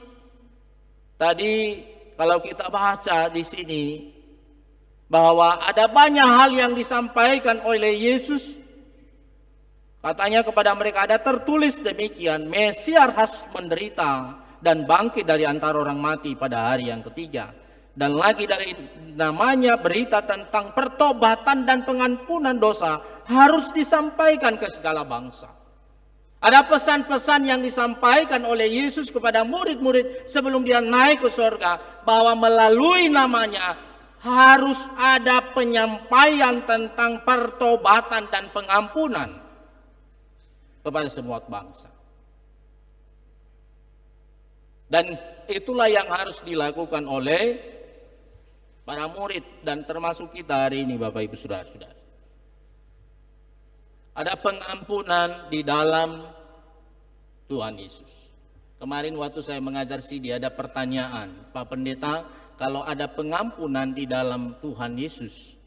tadi kalau kita baca di sini bahwa ada banyak hal yang disampaikan oleh Yesus. Katanya kepada mereka ada tertulis demikian, Mesias harus menderita dan bangkit dari antara orang mati pada hari yang ketiga. Dan lagi dari namanya berita tentang pertobatan dan pengampunan dosa harus disampaikan ke segala bangsa. Ada pesan-pesan yang disampaikan oleh Yesus kepada murid-murid sebelum dia naik ke surga, bahwa melalui namanya harus ada penyampaian tentang pertobatan dan pengampunan kepada semua bangsa. Dan itulah yang harus dilakukan oleh para murid dan termasuk kita hari ini Bapak Ibu Saudara-saudara. Ada pengampunan di dalam Tuhan Yesus. Kemarin waktu saya mengajar CD ada pertanyaan, Pak Pendeta, kalau ada pengampunan di dalam Tuhan Yesus,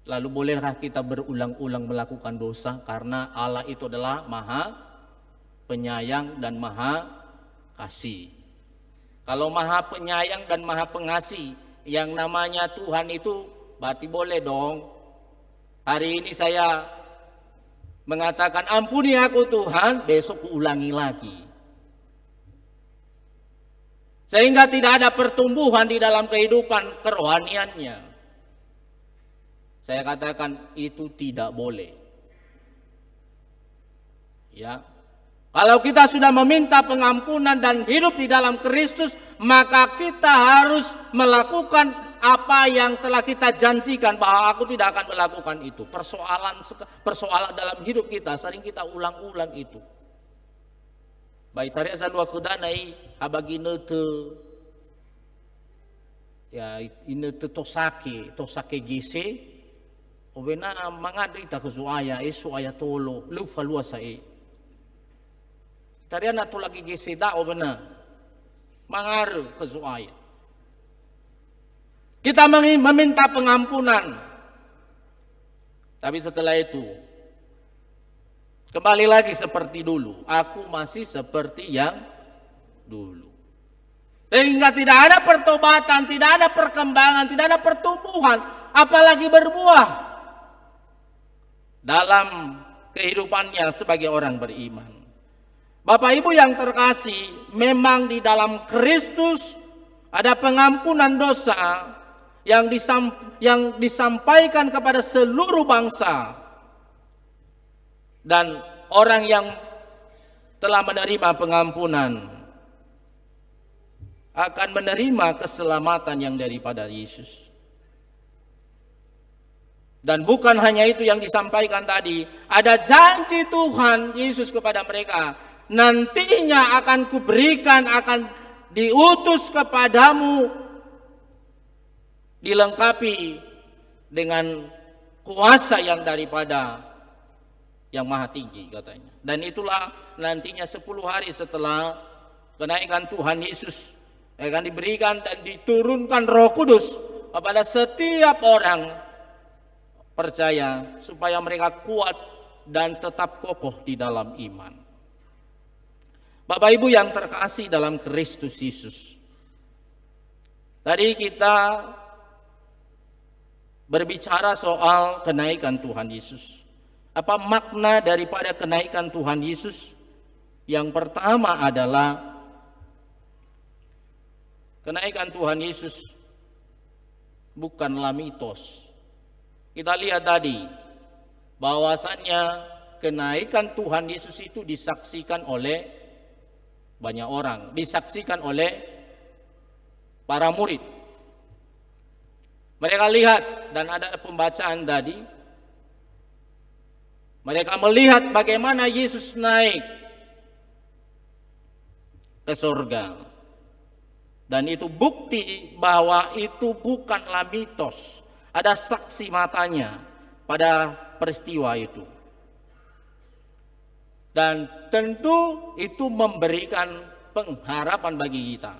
lalu bolehkah kita berulang-ulang melakukan dosa karena Allah itu adalah Maha Penyayang dan Maha Kasih. Kalau Maha Penyayang dan Maha Pengasih, yang namanya Tuhan itu berarti boleh dong. Hari ini saya mengatakan ampuni aku Tuhan, besok kuulangi lagi. Sehingga tidak ada pertumbuhan di dalam kehidupan kerohaniannya. Saya katakan itu tidak boleh. Ya. Kalau kita sudah meminta pengampunan dan hidup di dalam Kristus, maka kita harus melakukan apa yang telah kita janjikan, bahwa aku tidak akan melakukan itu. Persoalan dalam hidup kita sering kita ulang-ulang itu. Baik tadi asal dua kudanai habagi nete ya inete tosake gise obena mangadi ta kesuaya suaya tolo lufa luasa tadi anak tu lagi gise da obena mangaru kesuaya. Kita meminta pengampunan, tapi setelah itu kembali lagi seperti dulu. Aku masih seperti yang dulu. Sehingga tidak ada pertobatan, tidak ada perkembangan, tidak ada pertumbuhan, apalagi berbuah dalam kehidupannya sebagai orang beriman. Bapak Ibu yang terkasih, memang di dalam Kristus ada pengampunan dosa yang disampaikan kepada seluruh bangsa. Dan orang yang telah menerima pengampunan akan menerima keselamatan yang daripada Yesus. Dan bukan hanya itu yang disampaikan tadi, ada janji Tuhan Yesus kepada mereka, nantinya akan kuberikan, akan diutus kepadamu, dilengkapi dengan kuasa yang daripada yang maha tinggi katanya. Dan itulah nantinya 10 hari setelah kenaikan Tuhan Yesus akan diberikan dan diturunkan Roh Kudus kepada setiap orang percaya supaya mereka kuat dan tetap kokoh di dalam iman. Bapak Ibu yang terkasih dalam Kristus Yesus, tadi kita berbicara soal kenaikan Tuhan Yesus. Apa makna daripada kenaikan Tuhan Yesus? Yang pertama adalah kenaikan Tuhan Yesus bukanlah mitos. Kita lihat tadi bahwasannya kenaikan Tuhan Yesus itu disaksikan oleh banyak orang, disaksikan oleh para murid. Mereka lihat, dan ada pembacaan tadi, mereka melihat bagaimana Yesus naik ke surga. Dan itu bukti bahwa itu bukanlah mitos. Ada saksi matanya pada peristiwa itu. Dan tentu itu memberikan pengharapan bagi kita.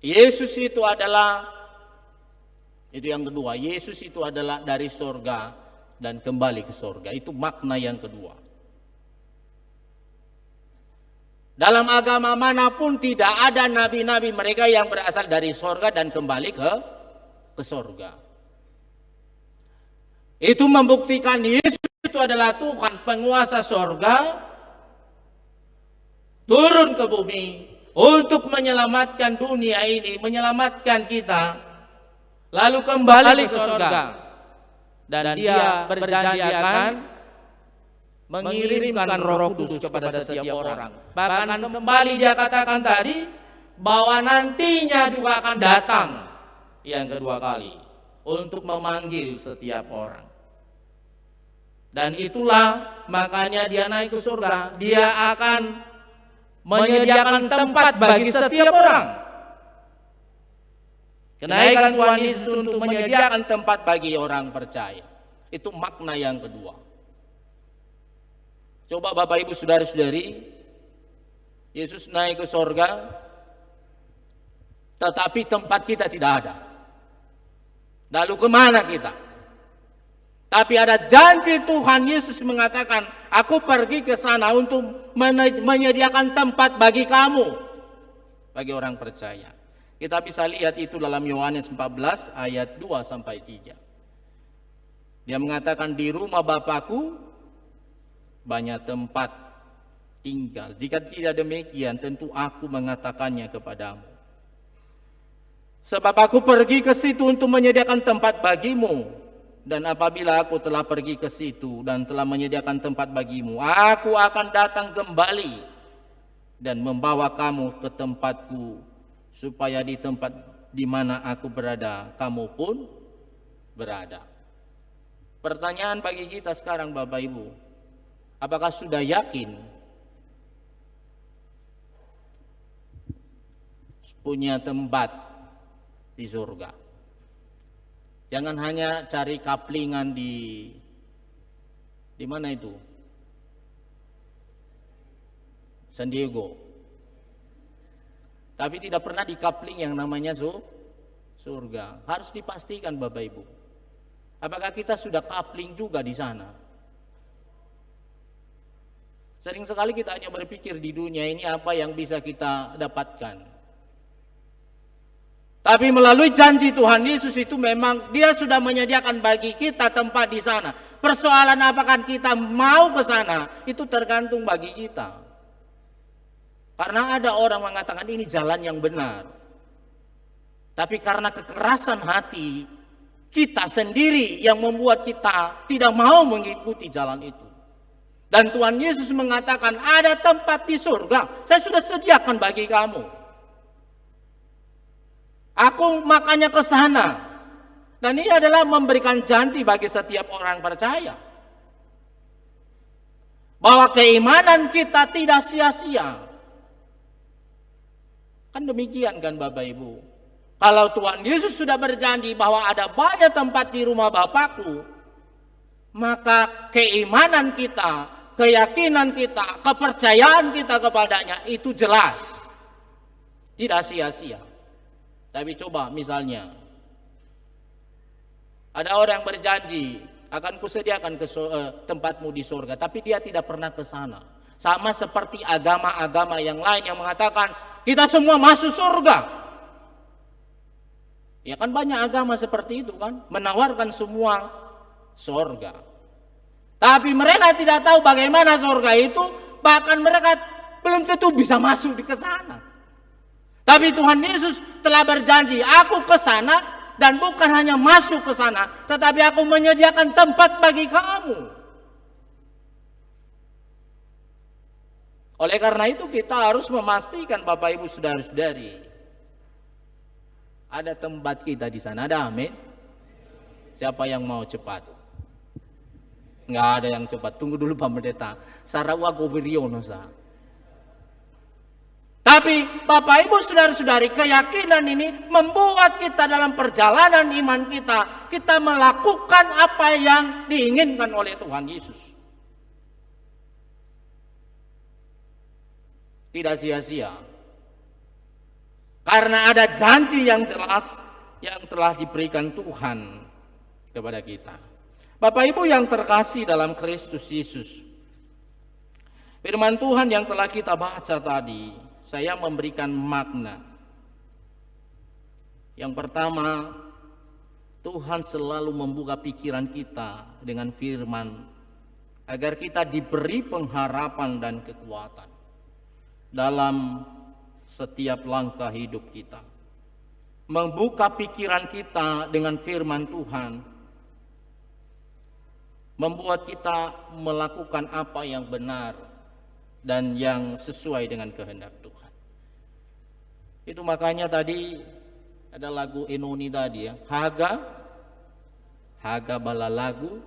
Yesus itu adalah, itu yang kedua, Yesus itu adalah dari surga dan kembali ke surga. Itu makna yang kedua. Dalam agama manapun tidak ada nabi-nabi mereka yang berasal dari surga dan kembali ke surga. Itu membuktikan Yesus itu adalah Tuhan penguasa surga, turun ke bumi untuk menyelamatkan dunia ini, menyelamatkan kita, lalu kembali ke surga. Dan dia berjanji akan mengirimkan Roh Kudus kepada setiap orang. Bahkan kembali dia katakan tadi bahwa nantinya juga akan datang yang kedua kali untuk memanggil setiap orang. Dan itulah makanya dia naik ke surga. Dia akan menyediakan tempat bagi setiap orang. Kenaikan Tuhan Yesus untuk menyediakan tempat bagi orang percaya. Itu makna yang kedua. Coba Bapak Ibu Saudara-saudari, Yesus naik ke surga, tetapi tempat kita tidak ada. Lalu kemana kita? Tapi ada janji Tuhan Yesus mengatakan, aku pergi ke sana untuk menyediakan tempat bagi kamu, bagi orang percaya. Kita bisa lihat itu dalam Yohanes 14 ayat 2 sampai 3. Dia mengatakan, di rumah Bapakku banyak tempat tinggal. Jika tidak demikian, tentu aku mengatakannya kepadamu. Sebab aku pergi ke situ untuk menyediakan tempat bagimu. Dan apabila aku telah pergi ke situ dan telah menyediakan tempat bagimu, aku akan datang kembali dan membawa kamu ke tempatku, supaya di tempat di mana aku berada, kamu pun berada. Pertanyaan bagi kita sekarang, Bapak Ibu, apakah sudah yakin punya tempat di surga? Jangan hanya cari kaplingan di mana itu? San Diego. Tapi tidak pernah di kapling yang namanya surga. Harus dipastikan, Bapak Ibu. Apakah kita sudah kapling juga di sana? Sering sekali kita hanya berpikir di dunia ini apa yang bisa kita dapatkan. Tapi melalui janji Tuhan Yesus itu memang Dia sudah menyediakan bagi kita tempat di sana. Persoalan apakah kita mau ke sana, itu tergantung bagi kita. Karena ada orang mengatakan ini jalan yang benar. Tapi karena kekerasan hati kita sendiri yang membuat kita tidak mau mengikuti jalan itu. Dan Tuhan Yesus mengatakan ada tempat di surga, saya sudah sediakan bagi kamu. Aku makanya ke sana. Dan ini adalah memberikan janji bagi setiap orang percaya. Bahwa keimanan kita tidak sia-sia. Kan demikian kan Bapak Ibu. Kalau Tuhan Yesus sudah berjanji bahwa ada banyak tempat di rumah Bapakku, maka keimanan kita, keyakinan kita, kepercayaan kita kepadanya itu jelas. Tidak sia-sia. Tapi coba misalnya, ada orang berjanji akan kusediakan tempatmu di surga, tapi dia tidak pernah ke sana. Sama seperti agama-agama yang lain yang mengatakan kita semua masuk surga. Ya kan banyak agama seperti itu kan, menawarkan semua surga. Tapi mereka tidak tahu bagaimana surga itu, bahkan mereka belum tentu bisa masuk ke sana. Tapi Tuhan Yesus telah berjanji, aku ke sana dan bukan hanya masuk ke sana, tetapi aku menyediakan tempat bagi kamu. Oleh karena itu kita harus memastikan Bapak Ibu saudara-saudari, ada tempat kita di sana. Ada amin? Siapa yang mau cepat? Nggak ada yang cepat. Tunggu dulu Pak Pendeta. Sarawa Gobiriono sa. Tapi Bapak Ibu saudara-saudari, keyakinan ini membuat kita dalam perjalanan iman kita melakukan apa yang diinginkan oleh Tuhan Yesus. Tidak sia-sia. Karena ada janji yang jelas yang telah diberikan Tuhan kepada kita. Bapak Ibu yang terkasih dalam Kristus Yesus, firman Tuhan yang telah kita baca tadi, saya memberikan makna. Yang pertama, Tuhan selalu membuka pikiran kita dengan firman agar kita diberi pengharapan dan kekuatan dalam setiap langkah hidup kita. Membuka pikiran kita dengan firman Tuhan membuat kita melakukan apa yang benar dan yang sesuai dengan kehendak Tuhan. Itu makanya tadi ada lagu Enoni tadi ya, Haga balalagu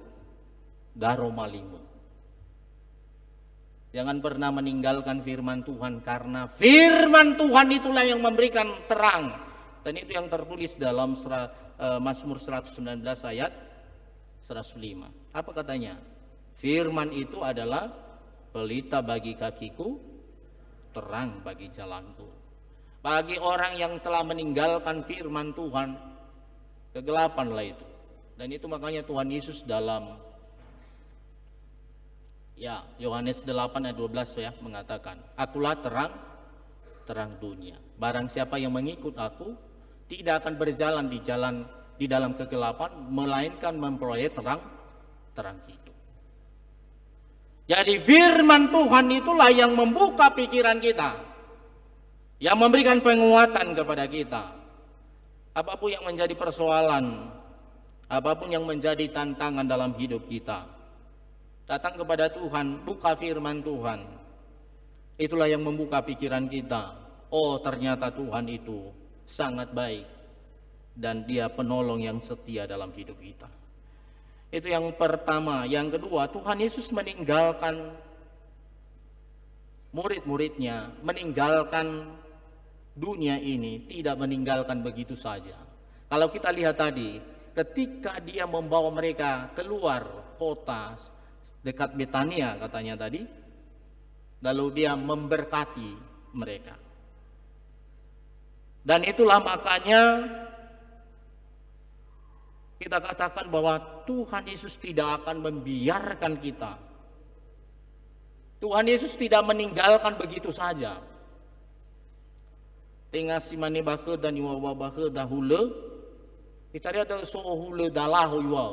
daro malimu. Jangan pernah meninggalkan firman Tuhan, karena firman Tuhan itulah yang memberikan terang. Dan itu yang tertulis dalam Mazmur 119 ayat 105. Apa katanya? Firman itu adalah pelita bagi kakiku, terang bagi jalanku. Bagi orang yang telah meninggalkan firman Tuhan, kegelapanlah itu. Dan itu makanya Tuhan Yesus dalam Yohanes 8 ayat 12 ya mengatakan, akulah terang terang dunia. Barang siapa yang mengikut aku tidak akan berjalan di dalam kegelapan, melainkan memperoleh terang hidup. Jadi firman Tuhan itulah yang membuka pikiran kita, yang memberikan penguatan kepada kita. Apapun yang menjadi persoalan, apapun yang menjadi tantangan dalam hidup kita, datang kepada Tuhan, buka firman Tuhan. Itulah yang membuka pikiran kita. Oh, ternyata Tuhan itu sangat baik dan Dia penolong yang setia dalam hidup kita. Itu yang pertama. Yang kedua, Tuhan Yesus meninggalkan murid-muridnya, meninggalkan dunia ini, tidak meninggalkan begitu saja. Kalau kita lihat tadi, ketika Dia membawa mereka keluar kota dekat Betania katanya tadi, lalu Dia memberkati mereka. Dan itulah makanya kita katakan bahwa Tuhan Yesus tidak akan membiarkan kita. Tuhan Yesus tidak meninggalkan begitu saja. Tengah simane bakhe dan iwa bakhe dahulu, kita lihat sohule dalahu iwa.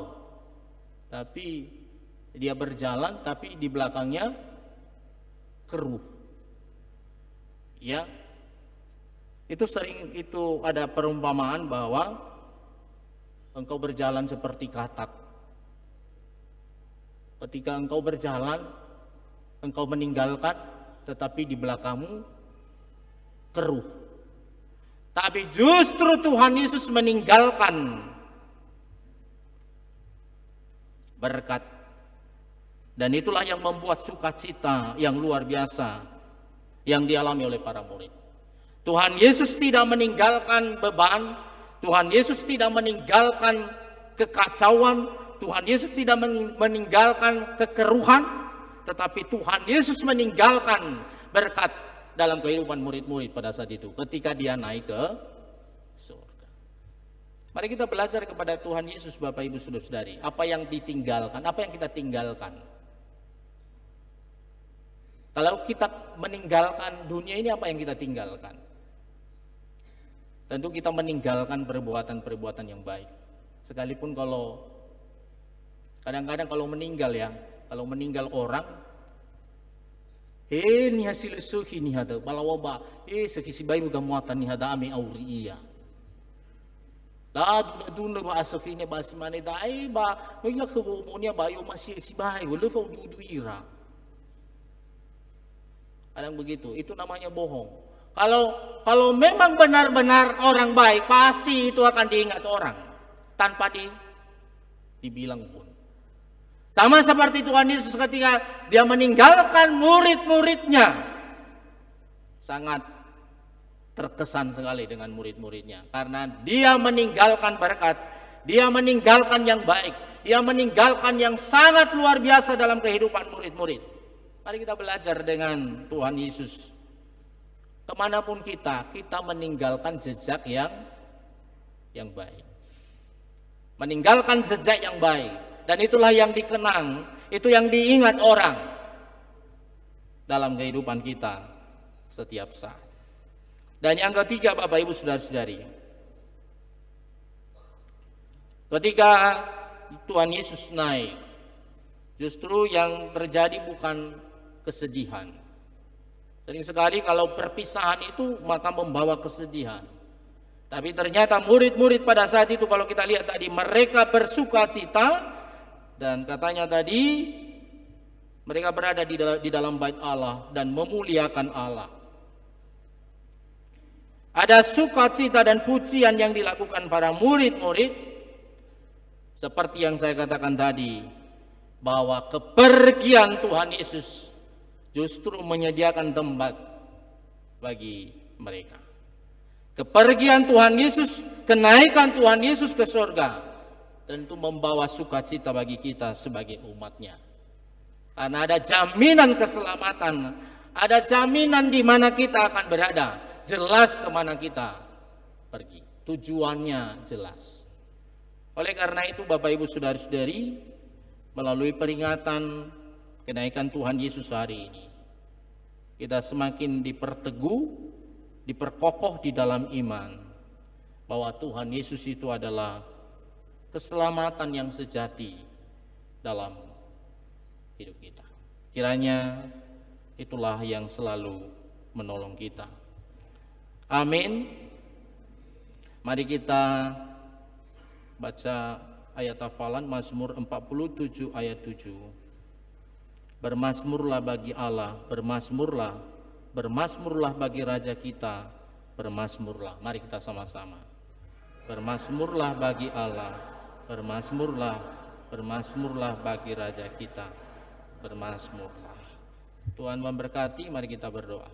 Tapi dia berjalan, tapi di belakangnya keruh. Ya, itu ada perumpamaan bahwa engkau berjalan seperti katak. Ketika engkau berjalan, engkau meninggalkan, tetapi di belakangmu keruh. Tapi justru Tuhan Yesus meninggalkan berkat. Dan itulah yang membuat sukacita yang luar biasa yang dialami oleh para murid. Tuhan Yesus tidak meninggalkan beban, Tuhan Yesus tidak meninggalkan kekacauan, Tuhan Yesus tidak meninggalkan kekeruhan, tetapi Tuhan Yesus meninggalkan berkat dalam kehidupan murid-murid pada saat itu ketika Dia naik ke surga. Mari kita belajar kepada Tuhan Yesus, Bapak Ibu Saudara-saudari, apa yang ditinggalkan, apa yang kita tinggalkan. Kalau kita meninggalkan dunia ini, apa yang kita tinggalkan? Tentu kita meninggalkan perbuatan-perbuatan yang baik. Sekalipun kalau kadang-kadang kalau meninggal orang, ni hasil suki ni hada balawaba sekisi bayi bukan muatan ni hada ame auri iya. La duna ba asoki ni ba si mane dai ba mengila kebumonya bayo masih si bayi wala fa dudu ira. Kadang begitu, itu namanya bohong. Kalau memang benar-benar orang baik, pasti itu akan diingat orang tanpa dibilang pun. Sama seperti Tuhan Yesus ketika Dia meninggalkan murid-muridnya, sangat terkesan sekali dengan murid-muridnya karena Dia meninggalkan berkat, Dia meninggalkan yang baik, Dia meninggalkan yang sangat luar biasa dalam kehidupan murid-murid. Mari kita belajar dengan Tuhan Yesus. Kemanapun kita meninggalkan jejak yang baik. Meninggalkan jejak yang baik. Dan itulah yang dikenang, itu yang diingat orang dalam kehidupan kita setiap saat. Dan yang ketiga, Bapak Ibu Saudara-saudari, ketika Tuhan Yesus naik, justru yang terjadi bukan kesedihan. Sering sekali kalau perpisahan itu maka membawa kesedihan. Tapi ternyata murid-murid pada saat itu, kalau kita lihat tadi, mereka bersuka cita. Dan katanya tadi mereka berada di dalam bait Allah dan memuliakan Allah. Ada sukacita dan pujian yang dilakukan para murid-murid, seperti yang saya katakan tadi, bahwa kepergian Tuhan Yesus justru menyediakan tempat bagi mereka. Kepergian Tuhan Yesus, kenaikan Tuhan Yesus ke surga, tentu membawa sukacita bagi kita sebagai umatnya. Karena ada jaminan keselamatan, ada jaminan di mana kita akan berada, jelas kemana kita pergi, tujuannya jelas. Oleh karena itu, Bapak Ibu Saudara-saudari, melalui peringatan kenaikan Tuhan Yesus hari ini, kita semakin diperteguh diperkokoh di dalam iman bahwa Tuhan Yesus itu adalah keselamatan yang sejati dalam hidup kita. Kiranya itulah yang selalu menolong kita. Amin. Mari kita baca ayat hafalan Mazmur 47 ayat 7. Bermazmurlah bagi Allah, bermazmurlah, bermazmurlah bagi Raja kita, bermazmurlah. Mari kita sama-sama. Bermazmurlah bagi Allah, bermazmurlah, bermazmurlah bagi Raja kita, bermazmurlah. Tuhan memberkati, mari kita berdoa.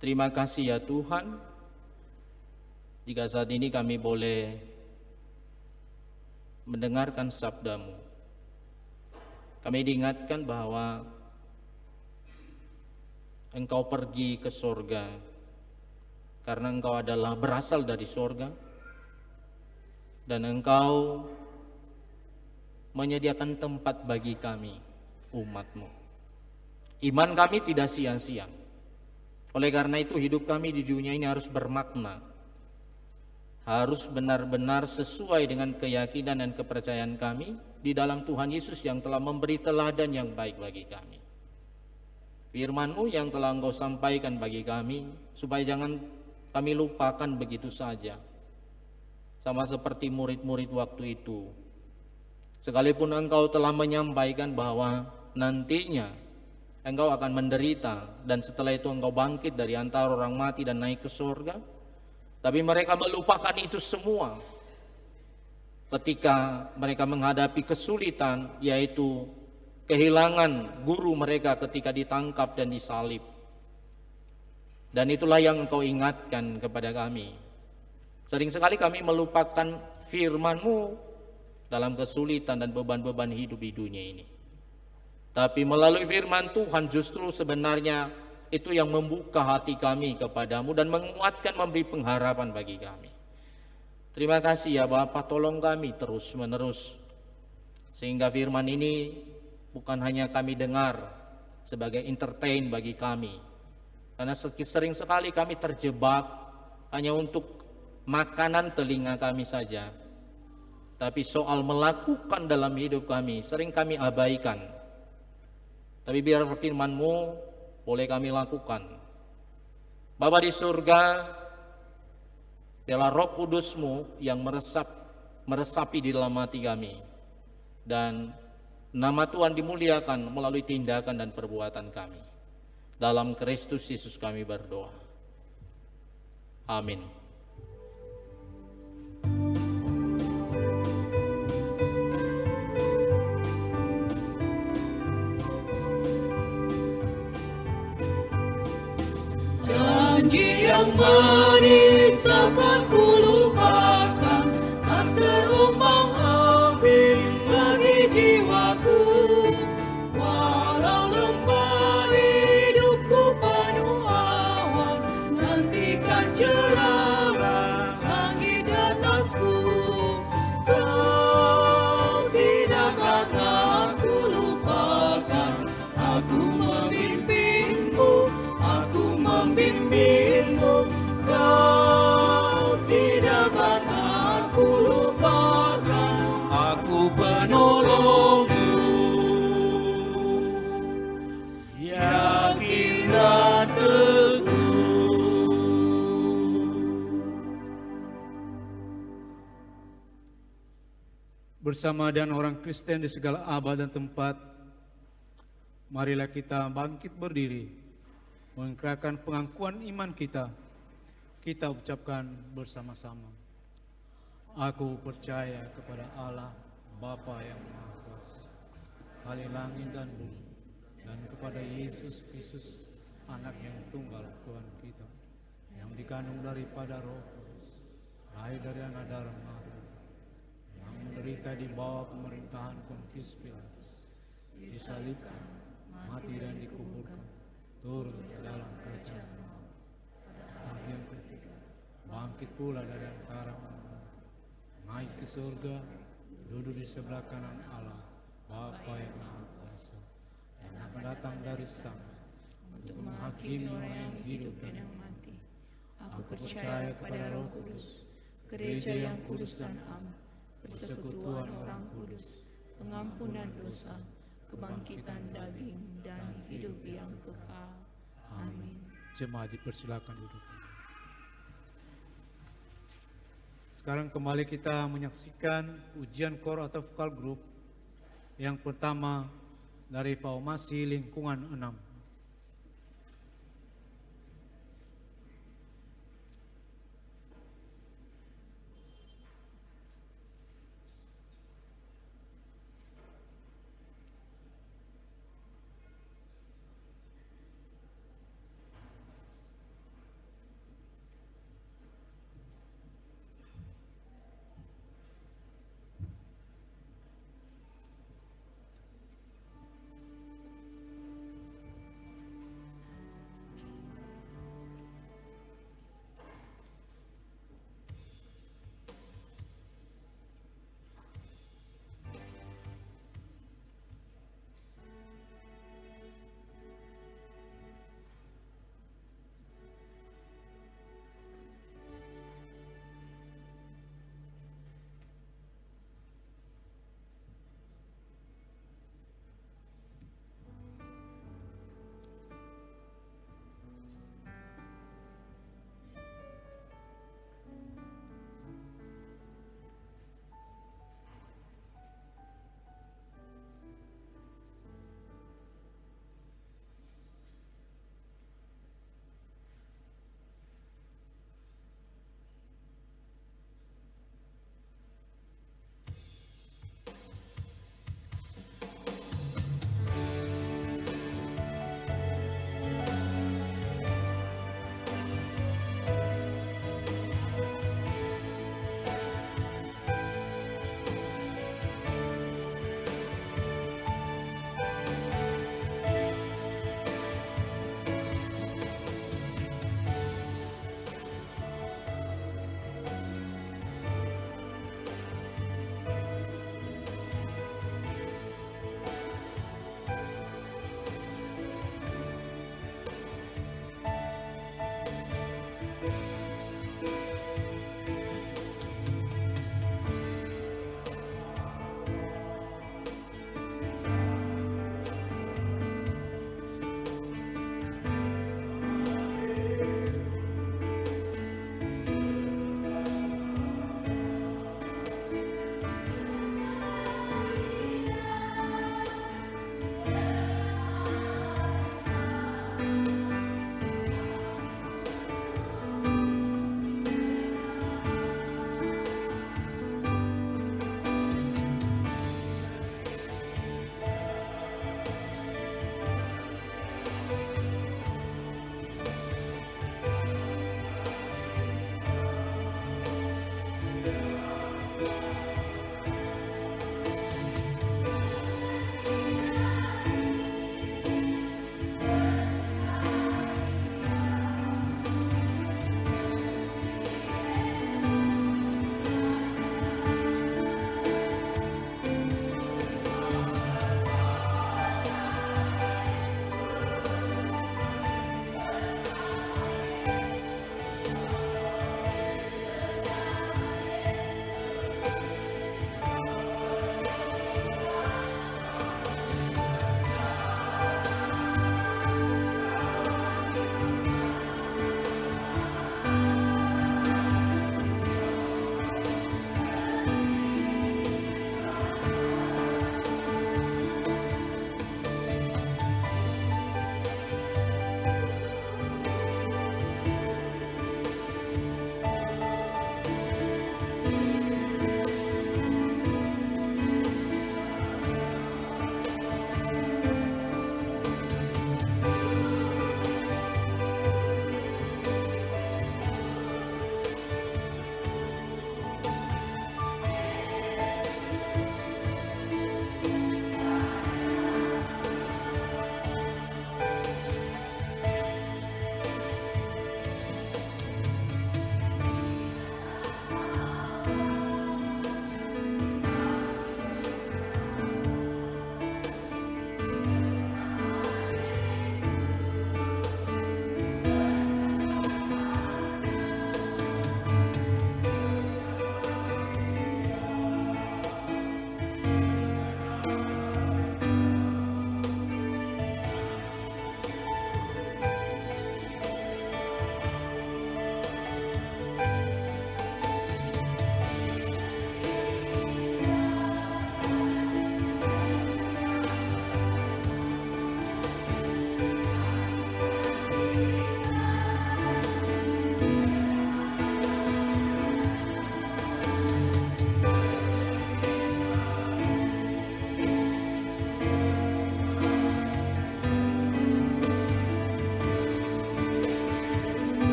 Terima kasih ya Tuhan, jika saat ini kami boleh mendengarkan sabda-Mu. Kami diingatkan bahwa Engkau pergi ke sorga karena Engkau adalah berasal dari sorga, dan Engkau menyediakan tempat bagi kami, umat-Mu. Iman kami tidak sia-sia. Oleh karena itu hidup kami di dunia ini harus bermakna, harus benar-benar sesuai dengan keyakinan dan kepercayaan kami di dalam Tuhan Yesus yang telah memberi teladan yang baik bagi kami. Firman-Mu yang telah Engkau sampaikan bagi kami, supaya jangan kami lupakan begitu saja. Sama seperti murid-murid waktu itu. Sekalipun Engkau telah menyampaikan bahwa nantinya Engkau akan menderita, dan setelah itu Engkau bangkit dari antara orang mati dan naik ke surga, tapi mereka melupakan itu semua ketika mereka menghadapi kesulitan, yaitu kehilangan guru mereka ketika ditangkap dan disalib. Dan itulah yang Engkau ingatkan kepada kami. Sering sekali kami melupakan firman-Mu dalam kesulitan dan beban-beban hidup di dunia ini. Tapi melalui firman Tuhan justru sebenarnya itu yang membuka hati kami kepadamu dan menguatkan, memberi pengharapan bagi kami. Terima kasih ya Bapa, tolong kami terus menerus, sehingga firman ini bukan hanya kami dengar sebagai entertain bagi kami, karena sering sekali kami terjebak hanya untuk makanan telinga kami saja, tapi soal melakukan dalam hidup kami sering kami abaikan. Tapi biar firman-Mu boleh kami lakukan. Bapa di surga, biarlah Roh Kudus-Mu yang meresapi di dalam hati kami, dan nama Tuhan dimuliakan melalui tindakan dan perbuatan kami. Dalam Kristus Yesus kami berdoa. Amin. Janji yang manis takkan kulupakan, tak terumbang-ambing bagi jiwaku. Walau lembah hidupku penuh awan, nantikan cerahlah langit di atasku. Kau tidak akan kulupakan, aku memimpinmu, aku membimbingmu. Kau tidak akan kulupakan, aku penolongmu. Yakinlah teguh. Bersama dengan orang Kristen di segala abad dan tempat, marilah kita bangkit berdiri, mengikrarkan pengakuan iman kita. Kita ucapkan bersama-sama. Aku percaya kepada Allah, Bapa yang Maha Kuasa, Khalik langit dan bumi, dan kepada Yesus Kristus, Anak yang tunggal Tuhan kita, yang dikandung daripada Roh Kudus, lahir dari anak darah Maria, yang menderita di bawah pemerintahan Pontius Pilatus, disalibkan, mati dan dikuburkan, turun ke dalam kerajaan maut. Hari yang ketiga, bangkit pula dari antara orang, naik ke surga, duduk di sebelah kanan Allah, Bapa yang Maha Kuasa, dan akan datang dari sana untuk menghakimi orang yang hidup dan yang mati. Aku percaya kepada Roh Kudus, gereja yang kudus dan am, persekutuan orang kudus, pengampunan dosa, kebangkitan daging, dan hidup yang kekal. Amin. Jemaat dipersilakan duduk. Sekarang kembali kita menyaksikan ujian kor atau vokal group yang pertama dari Formasi Lingkungan 6.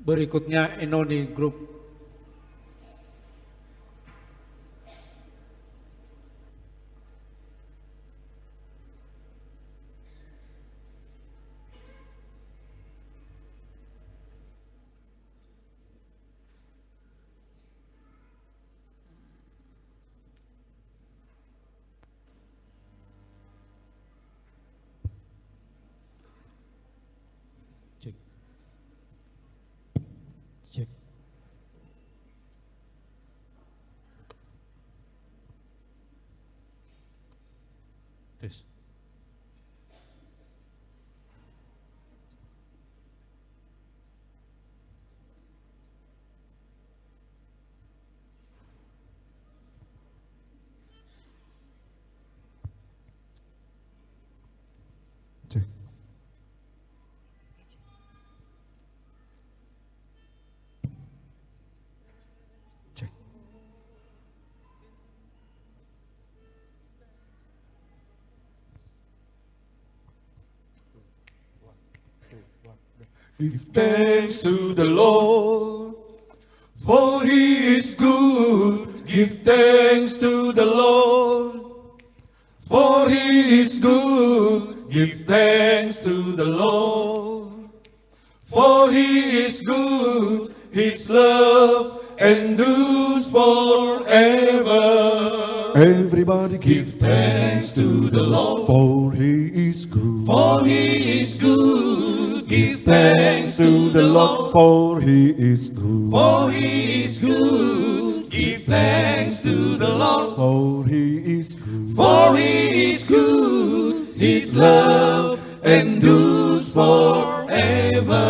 Berikutnya Enoni Group. Cek. Tes. Cek. Cek. Give thanks to the Lord, for He is good. Give thanks to the Lord, for He is good. Give thanks to the Lord, for He is good. His love endures forever. Everybody give thanks to the Lord, for He is good. For He is good. Give thanks to the Lord, for He is good. For He is good. Give thanks to the Lord, for He is good. For He is good. His love endures forever.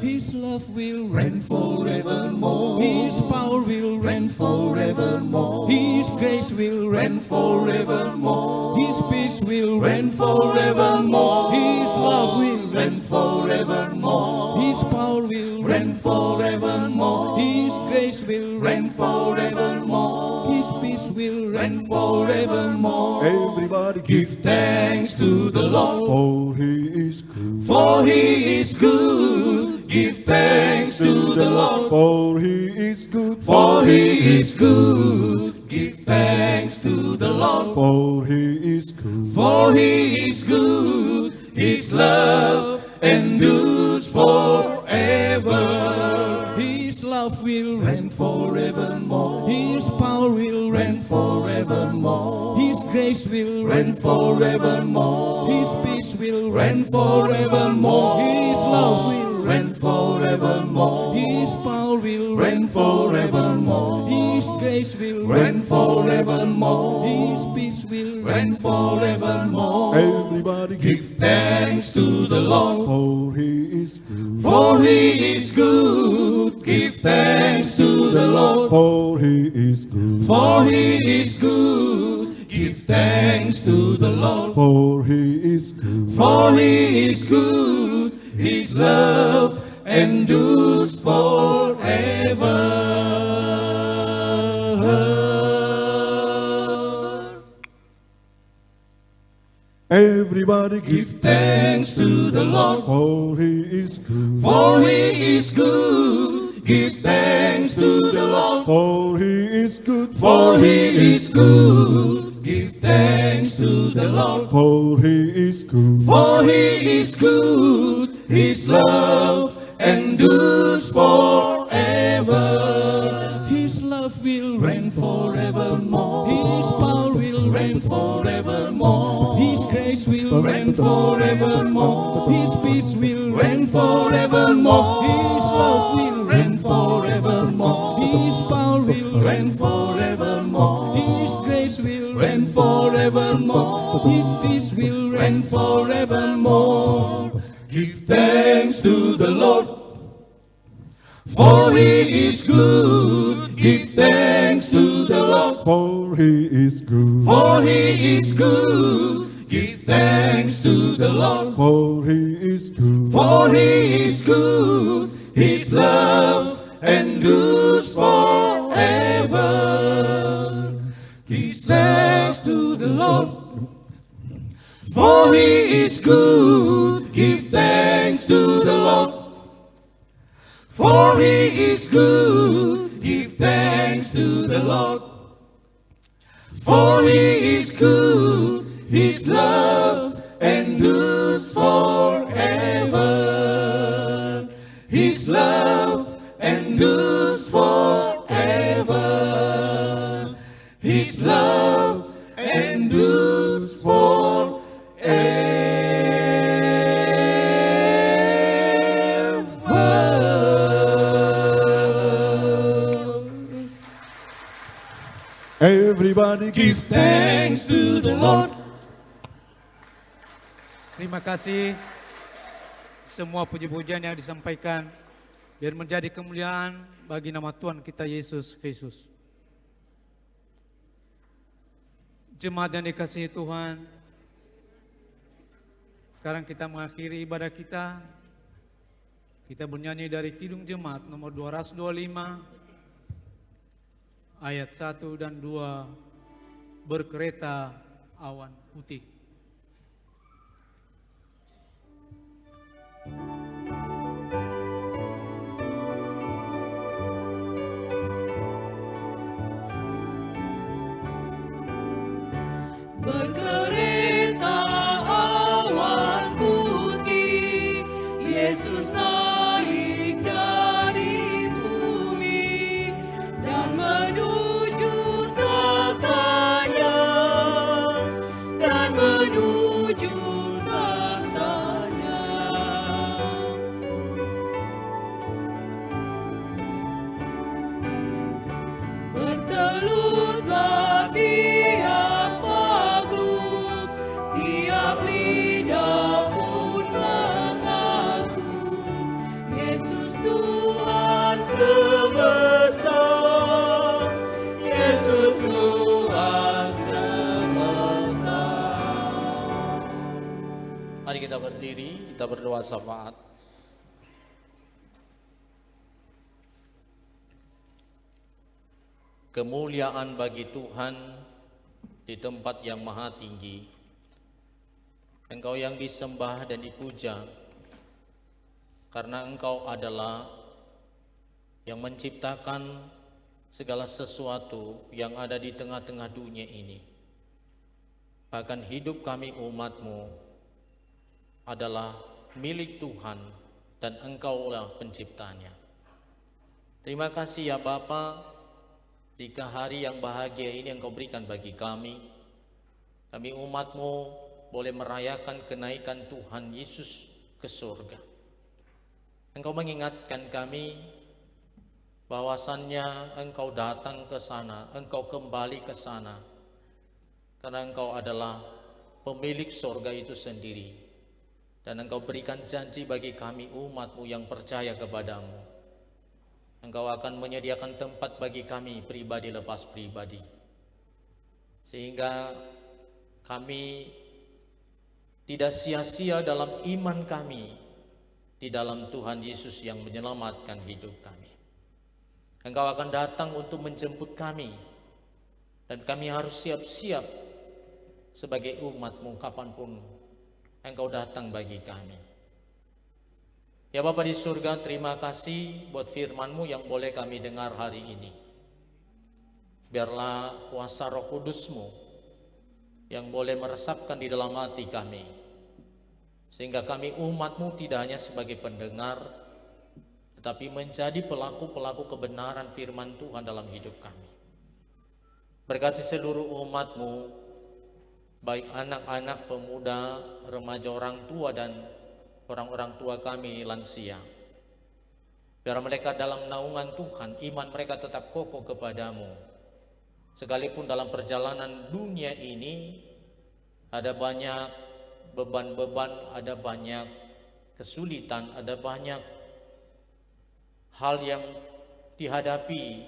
His love will reign forevermore. His power will reign forevermore. His grace will reign forevermore. His peace will reign forevermore. His love will reign forevermore. His power will reign forevermore. His grace will reign forevermore. His peace will reign forevermore. Everybody give thanks to the Lord, for He is good. For He is good. Give thanks to the Lord, for He is good. For He is good. Give thanks to the Lord, for He is good. For He is good. His love endures forever. His love will reign forevermore. His power will reign forevermore. His grace will reign forevermore. His peace will reign forevermore. His love will reign forevermore. His power will reign forevermore. His grace will reign forevermore. His peace will reign forevermore. Everybody give thanks to the Lord, for He is good. For He is good. Give thanks to the Lord, for He is good. For He is good. Give thanks to the Lord, for He is good. For He is good. His love endures forever. Everybody give thanks to the Lord, for He is good. For He is good. Give thanks to the Lord, for He is good. For He is good. Give thanks to the Lord, for He is good. For He is good. His love endures forever. His love will reign forevermore. His power will reign forevermore. His grace will reign forevermore. His peace will reign forevermore. His love will reign forevermore. His power will reign forevermore. His grace will reign forevermore. His peace will reign forevermore. Give thanks to the Lord, for He is good. Give thanks to the Lord, for He is good. For He is good. Give thanks to the Lord, for He is good. For He is good. His love endures forever. Give thanks to the Lord, for He is good. Give thanks to the Lord, good. Give thanks to the Lord. For He is good. His love endures forever. His love endures forever. His love endures forever. Everybody give thanks to the Lord. Terima kasih semua puji-pujian yang disampaikan biar menjadi kemuliaan bagi nama Tuhan kita Yesus Kristus. Jemaat yang dikasihi Tuhan, sekarang kita mengakhiri ibadah kita. Kita bernyanyi dari Kidung Jemaat nomor 225 ayat 1 dan 2, berkereta awan putih. Berkereta awan putih, Yesus naik dari bumi dan menuju tahtanya, dan menuju tahtanya. Bertelurlah tiap makhluk, tiap lidah pun mengaku, Yesus Tuhan semesta, Yesus Tuhan semesta. Mari kita berdiri, kita berdoa syafaat. Kemuliaan bagi Tuhan di tempat yang maha tinggi. Engkau yang disembah dan dipuja, karena Engkau adalah yang menciptakan segala sesuatu yang ada di tengah-tengah dunia ini. Bahkan hidup kami umat-Mu adalah milik Tuhan dan Engkaulah penciptanya. Terima kasih ya Bapa, jika hari yang bahagia ini Engkau berikan bagi kami umat-Mu boleh merayakan kenaikan Tuhan Yesus ke surga. Engkau mengingatkan kami bahwasannya Engkau datang ke sana, Engkau kembali ke sana, karena Engkau adalah pemilik surga itu sendiri. Dan Engkau berikan janji bagi kami umat-Mu yang percaya kepadamu, Engkau akan menyediakan tempat bagi kami pribadi lepas pribadi, sehingga kami tidak sia-sia dalam iman kami di dalam Tuhan Yesus yang menyelamatkan hidup kami. Engkau akan datang untuk menjemput kami, dan kami harus siap-siap sebagai umat-Mu kapanpun Engkau datang bagi kami. Ya Bapa di surga, terima kasih buat firman-Mu yang boleh kami dengar hari ini. Biarlah kuasa Roh Kudus-Mu yang boleh meresapkan di dalam hati kami, sehingga kami umat-Mu tidak hanya sebagai pendengar, tetapi menjadi pelaku-pelaku kebenaran firman Tuhan dalam hidup kami. Berkati seluruh umat-Mu, baik anak-anak, pemuda, remaja, orang tua, dan orang-orang tua kami lansia. Biar mereka dalam naungan Tuhan, iman mereka tetap kokoh kepadamu. Sekalipun dalam perjalanan dunia ini ada banyak beban-beban, ada banyak kesulitan, ada banyak hal yang dihadapi,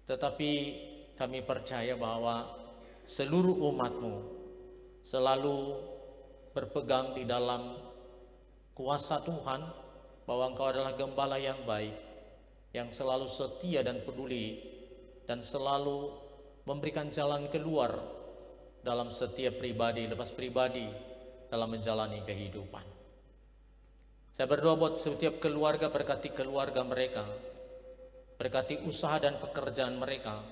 tetapi kami percaya bahwa seluruh umat-Mu selalu berpegang di dalam kuasa Tuhan, bahwa Engkau adalah gembala yang baik, yang selalu setia dan peduli, dan selalu memberikan jalan keluar dalam setiap pribadi lepas pribadi dalam menjalani kehidupan. Saya berdoa buat setiap keluarga, berkati keluarga mereka, berkati usaha dan pekerjaan mereka,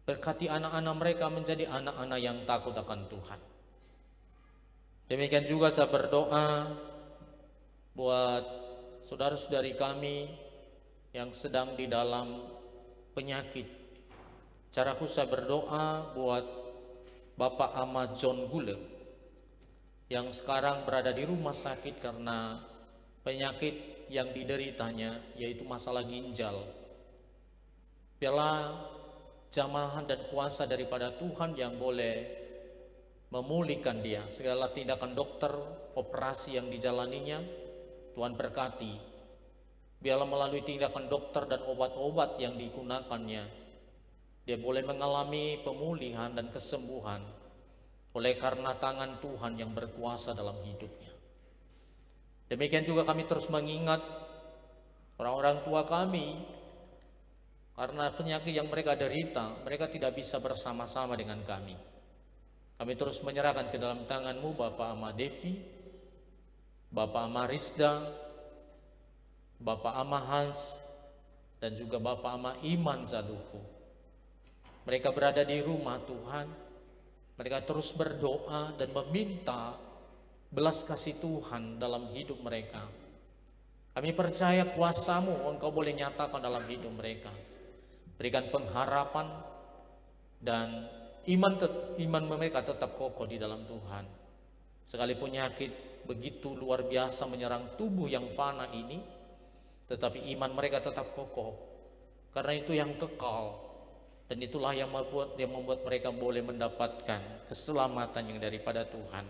berkati anak-anak mereka menjadi anak-anak yang takut akan Tuhan. Demikian juga saya berdoa buat saudara-saudari kami yang sedang di dalam penyakit. Cara khusus saya berdoa buat Bapak Ahmad John Gule yang sekarang berada di rumah sakit karena penyakit yang dideritanya, yaitu masalah ginjal. Biarlah jamahan dan kuasa daripada Tuhan yang boleh memulihkan dia. Segala tindakan dokter, operasi yang dijalaninya, Tuhan berkati. Biarlah melalui tindakan dokter dan obat-obat yang digunakannya, dia boleh mengalami pemulihan dan kesembuhan oleh karena tangan Tuhan yang berkuasa dalam hidupnya. Demikian juga kami terus mengingat orang-orang tua kami, karena penyakit yang mereka derita, mereka tidak bisa bersama-sama dengan kami. Kami terus menyerahkan ke dalam tangan-Mu Bapak Ama Devi, Bapak Ama Rizda, Bapak Ama Hans, dan juga Bapak Ama Iman Zaduhu. Mereka berada di rumah Tuhan, mereka terus berdoa dan meminta belas kasih Tuhan dalam hidup mereka. Kami percaya kuasa-Mu Engkau boleh nyatakan dalam hidup mereka. Berikan pengharapan dan iman mereka tetap kokoh di dalam Tuhan. Sekalipun penyakit begitu luar biasa menyerang tubuh yang fana ini, tetapi iman mereka tetap kokoh. Karena itu yang kekal, dan itulah yang membuat mereka boleh mendapatkan keselamatan yang daripada Tuhan.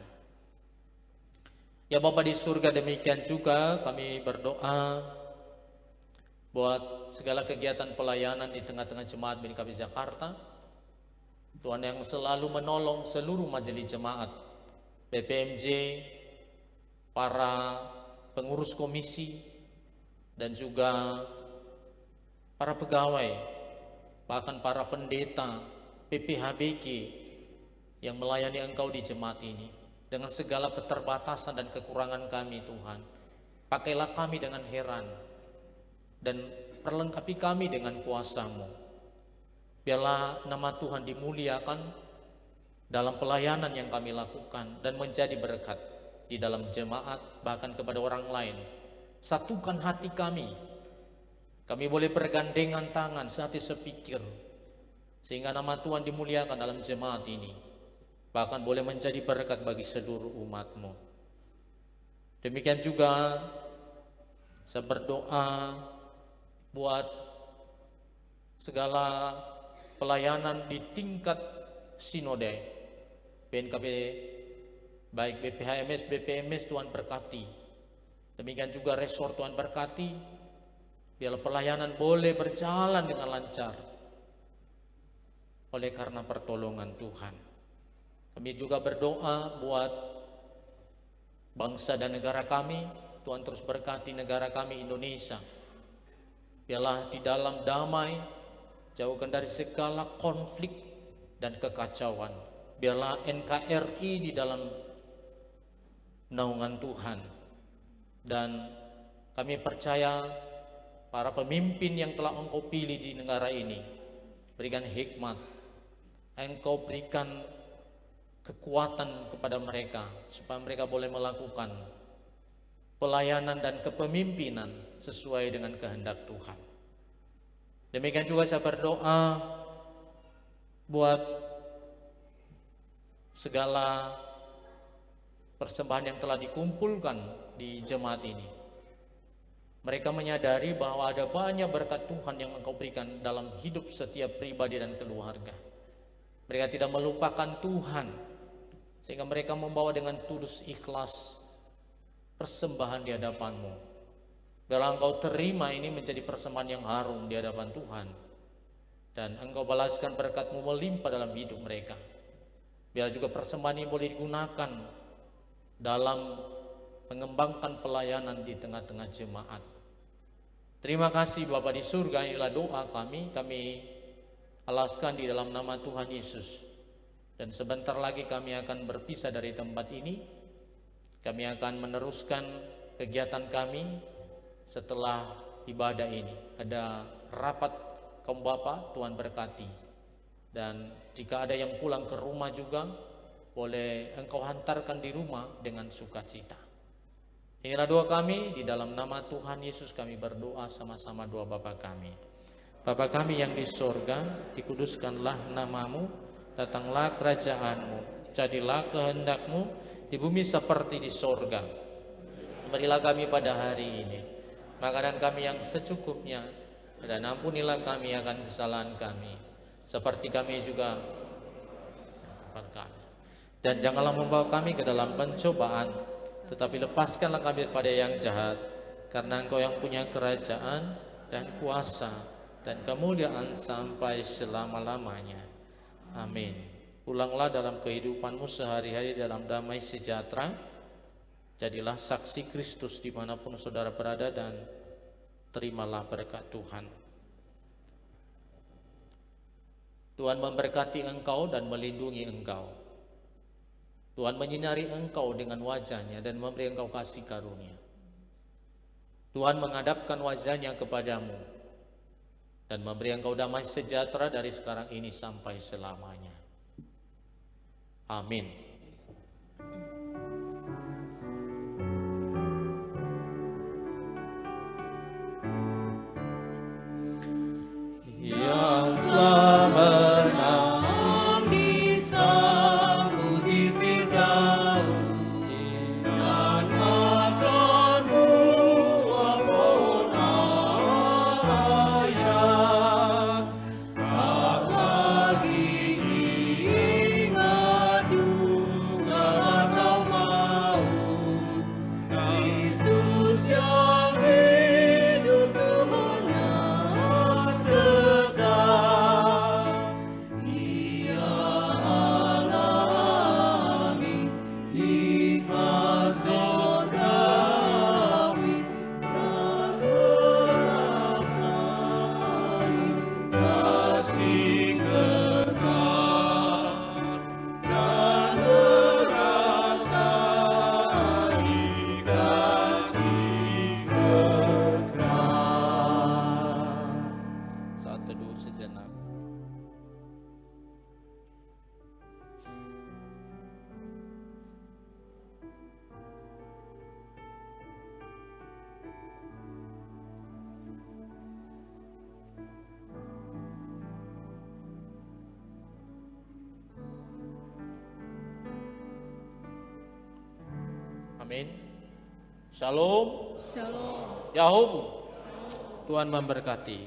Ya Bapa di surga, demikian juga kami berdoa buat segala kegiatan pelayanan di tengah-tengah jemaat BKP Jakarta. Tuhan yang selalu menolong seluruh majelis jemaat, BPMJ, para pengurus komisi, dan juga para pegawai, bahkan para pendeta, PPHBG yang melayani Engkau di jemaat ini. Dengan segala keterbatasan dan kekurangan kami Tuhan, pakailah kami dengan heran dan perlengkapi kami dengan kuasa-Mu. Biarlah nama Tuhan dimuliakan dalam pelayanan yang kami lakukan dan menjadi berkat di dalam jemaat, bahkan kepada orang lain. Satukan hati kami boleh bergandengan tangan, sehati sepikir, sehingga nama Tuhan dimuliakan dalam jemaat ini, bahkan boleh menjadi berkat bagi seluruh umat-Mu. Demikian juga saya berdoa buat segala pelayanan di tingkat sinode, BNKB, baik BPHMS, BPMS, Tuhan berkati. Demikian juga resor Tuhan berkati. Biarlah pelayanan boleh berjalan dengan lancar oleh karena pertolongan Tuhan. Kami juga berdoa buat bangsa dan negara kami. Tuhan terus berkati negara kami Indonesia. Biarlah di dalam damai, jauhkan dari segala konflik dan kekacauan. Biarlah NKRI di dalam naungan Tuhan. Dan kami percaya para pemimpin yang telah Engkau pilih di negara ini, berikan hikmat, Engkau berikan kekuatan kepada mereka, supaya mereka boleh melakukan pelayanan dan kepemimpinan sesuai dengan kehendak Tuhan. Demikian juga saya berdoa buat segala persembahan yang telah dikumpulkan di jemaat ini. Mereka menyadari bahwa ada banyak berkat Tuhan yang Engkau berikan dalam hidup setiap pribadi dan keluarga. Mereka tidak melupakan Tuhan, sehingga mereka membawa dengan tulus ikhlas persembahan di hadapan-Mu. Biarlah Engkau terima ini menjadi persembahan yang harum di hadapan Tuhan, dan Engkau balaskan berkat-Mu melimpah dalam hidup mereka. Biar juga persembahan ini boleh digunakan dalam mengembangkan pelayanan di tengah-tengah jemaat. Terima kasih Bapa di surga, inilah doa kami alaskan di dalam nama Tuhan Yesus. Dan sebentar lagi kami akan berpisah dari tempat ini. Kami akan meneruskan kegiatan kami setelah ibadah ini. Ada rapat kaum bapa, Tuhan berkati. Dan jika ada yang pulang ke rumah juga, boleh engkau hantarkan di rumah dengan sukacita. Inilah doa kami, di dalam nama Tuhan Yesus kami berdoa sama-sama doa Bapa kami. Bapa kami yang di sorga, dikuduskanlah namamu, datanglah kerajaanmu, jadilah kehendakmu di bumi seperti di sorga. Berilah kami pada hari ini makanan kami yang secukupnya, dan ampunilah kami akan kesalahan kami, seperti kami juga kami. Dan janganlah membawa kami ke dalam pencobaan, tetapi lepaskanlah kami daripada yang jahat, karena Engkau yang punya kerajaan dan kuasa dan kemuliaan sampai selama-lamanya. Amin. Pulanglah dalam kehidupanmu sehari-hari dalam damai sejahtera. Jadilah saksi Kristus dimanapun saudara berada, dan terimalah berkat Tuhan. Tuhan memberkati engkau dan melindungi engkau. Tuhan menyinari engkau dengan wajah-Nya dan memberi engkau kasih karunia. Tuhan menghadapkan wajah-Nya kepadamu dan memberi engkau damai sejahtera dari sekarang ini sampai selamanya. Amin. Yang telah menang disambut di Firdaus, dan makan buah pohon hayat. Tak lagi ingat duka atau maut, Kristus yang hidup Tuhannya tetap. Ia alami hikmat surgawi, dan merasai kasih kekal, dan merasai kasih kekal. Saat teduh sejenak. Amin. Shalom. Shalom. Yahum. Tuhan memberkati.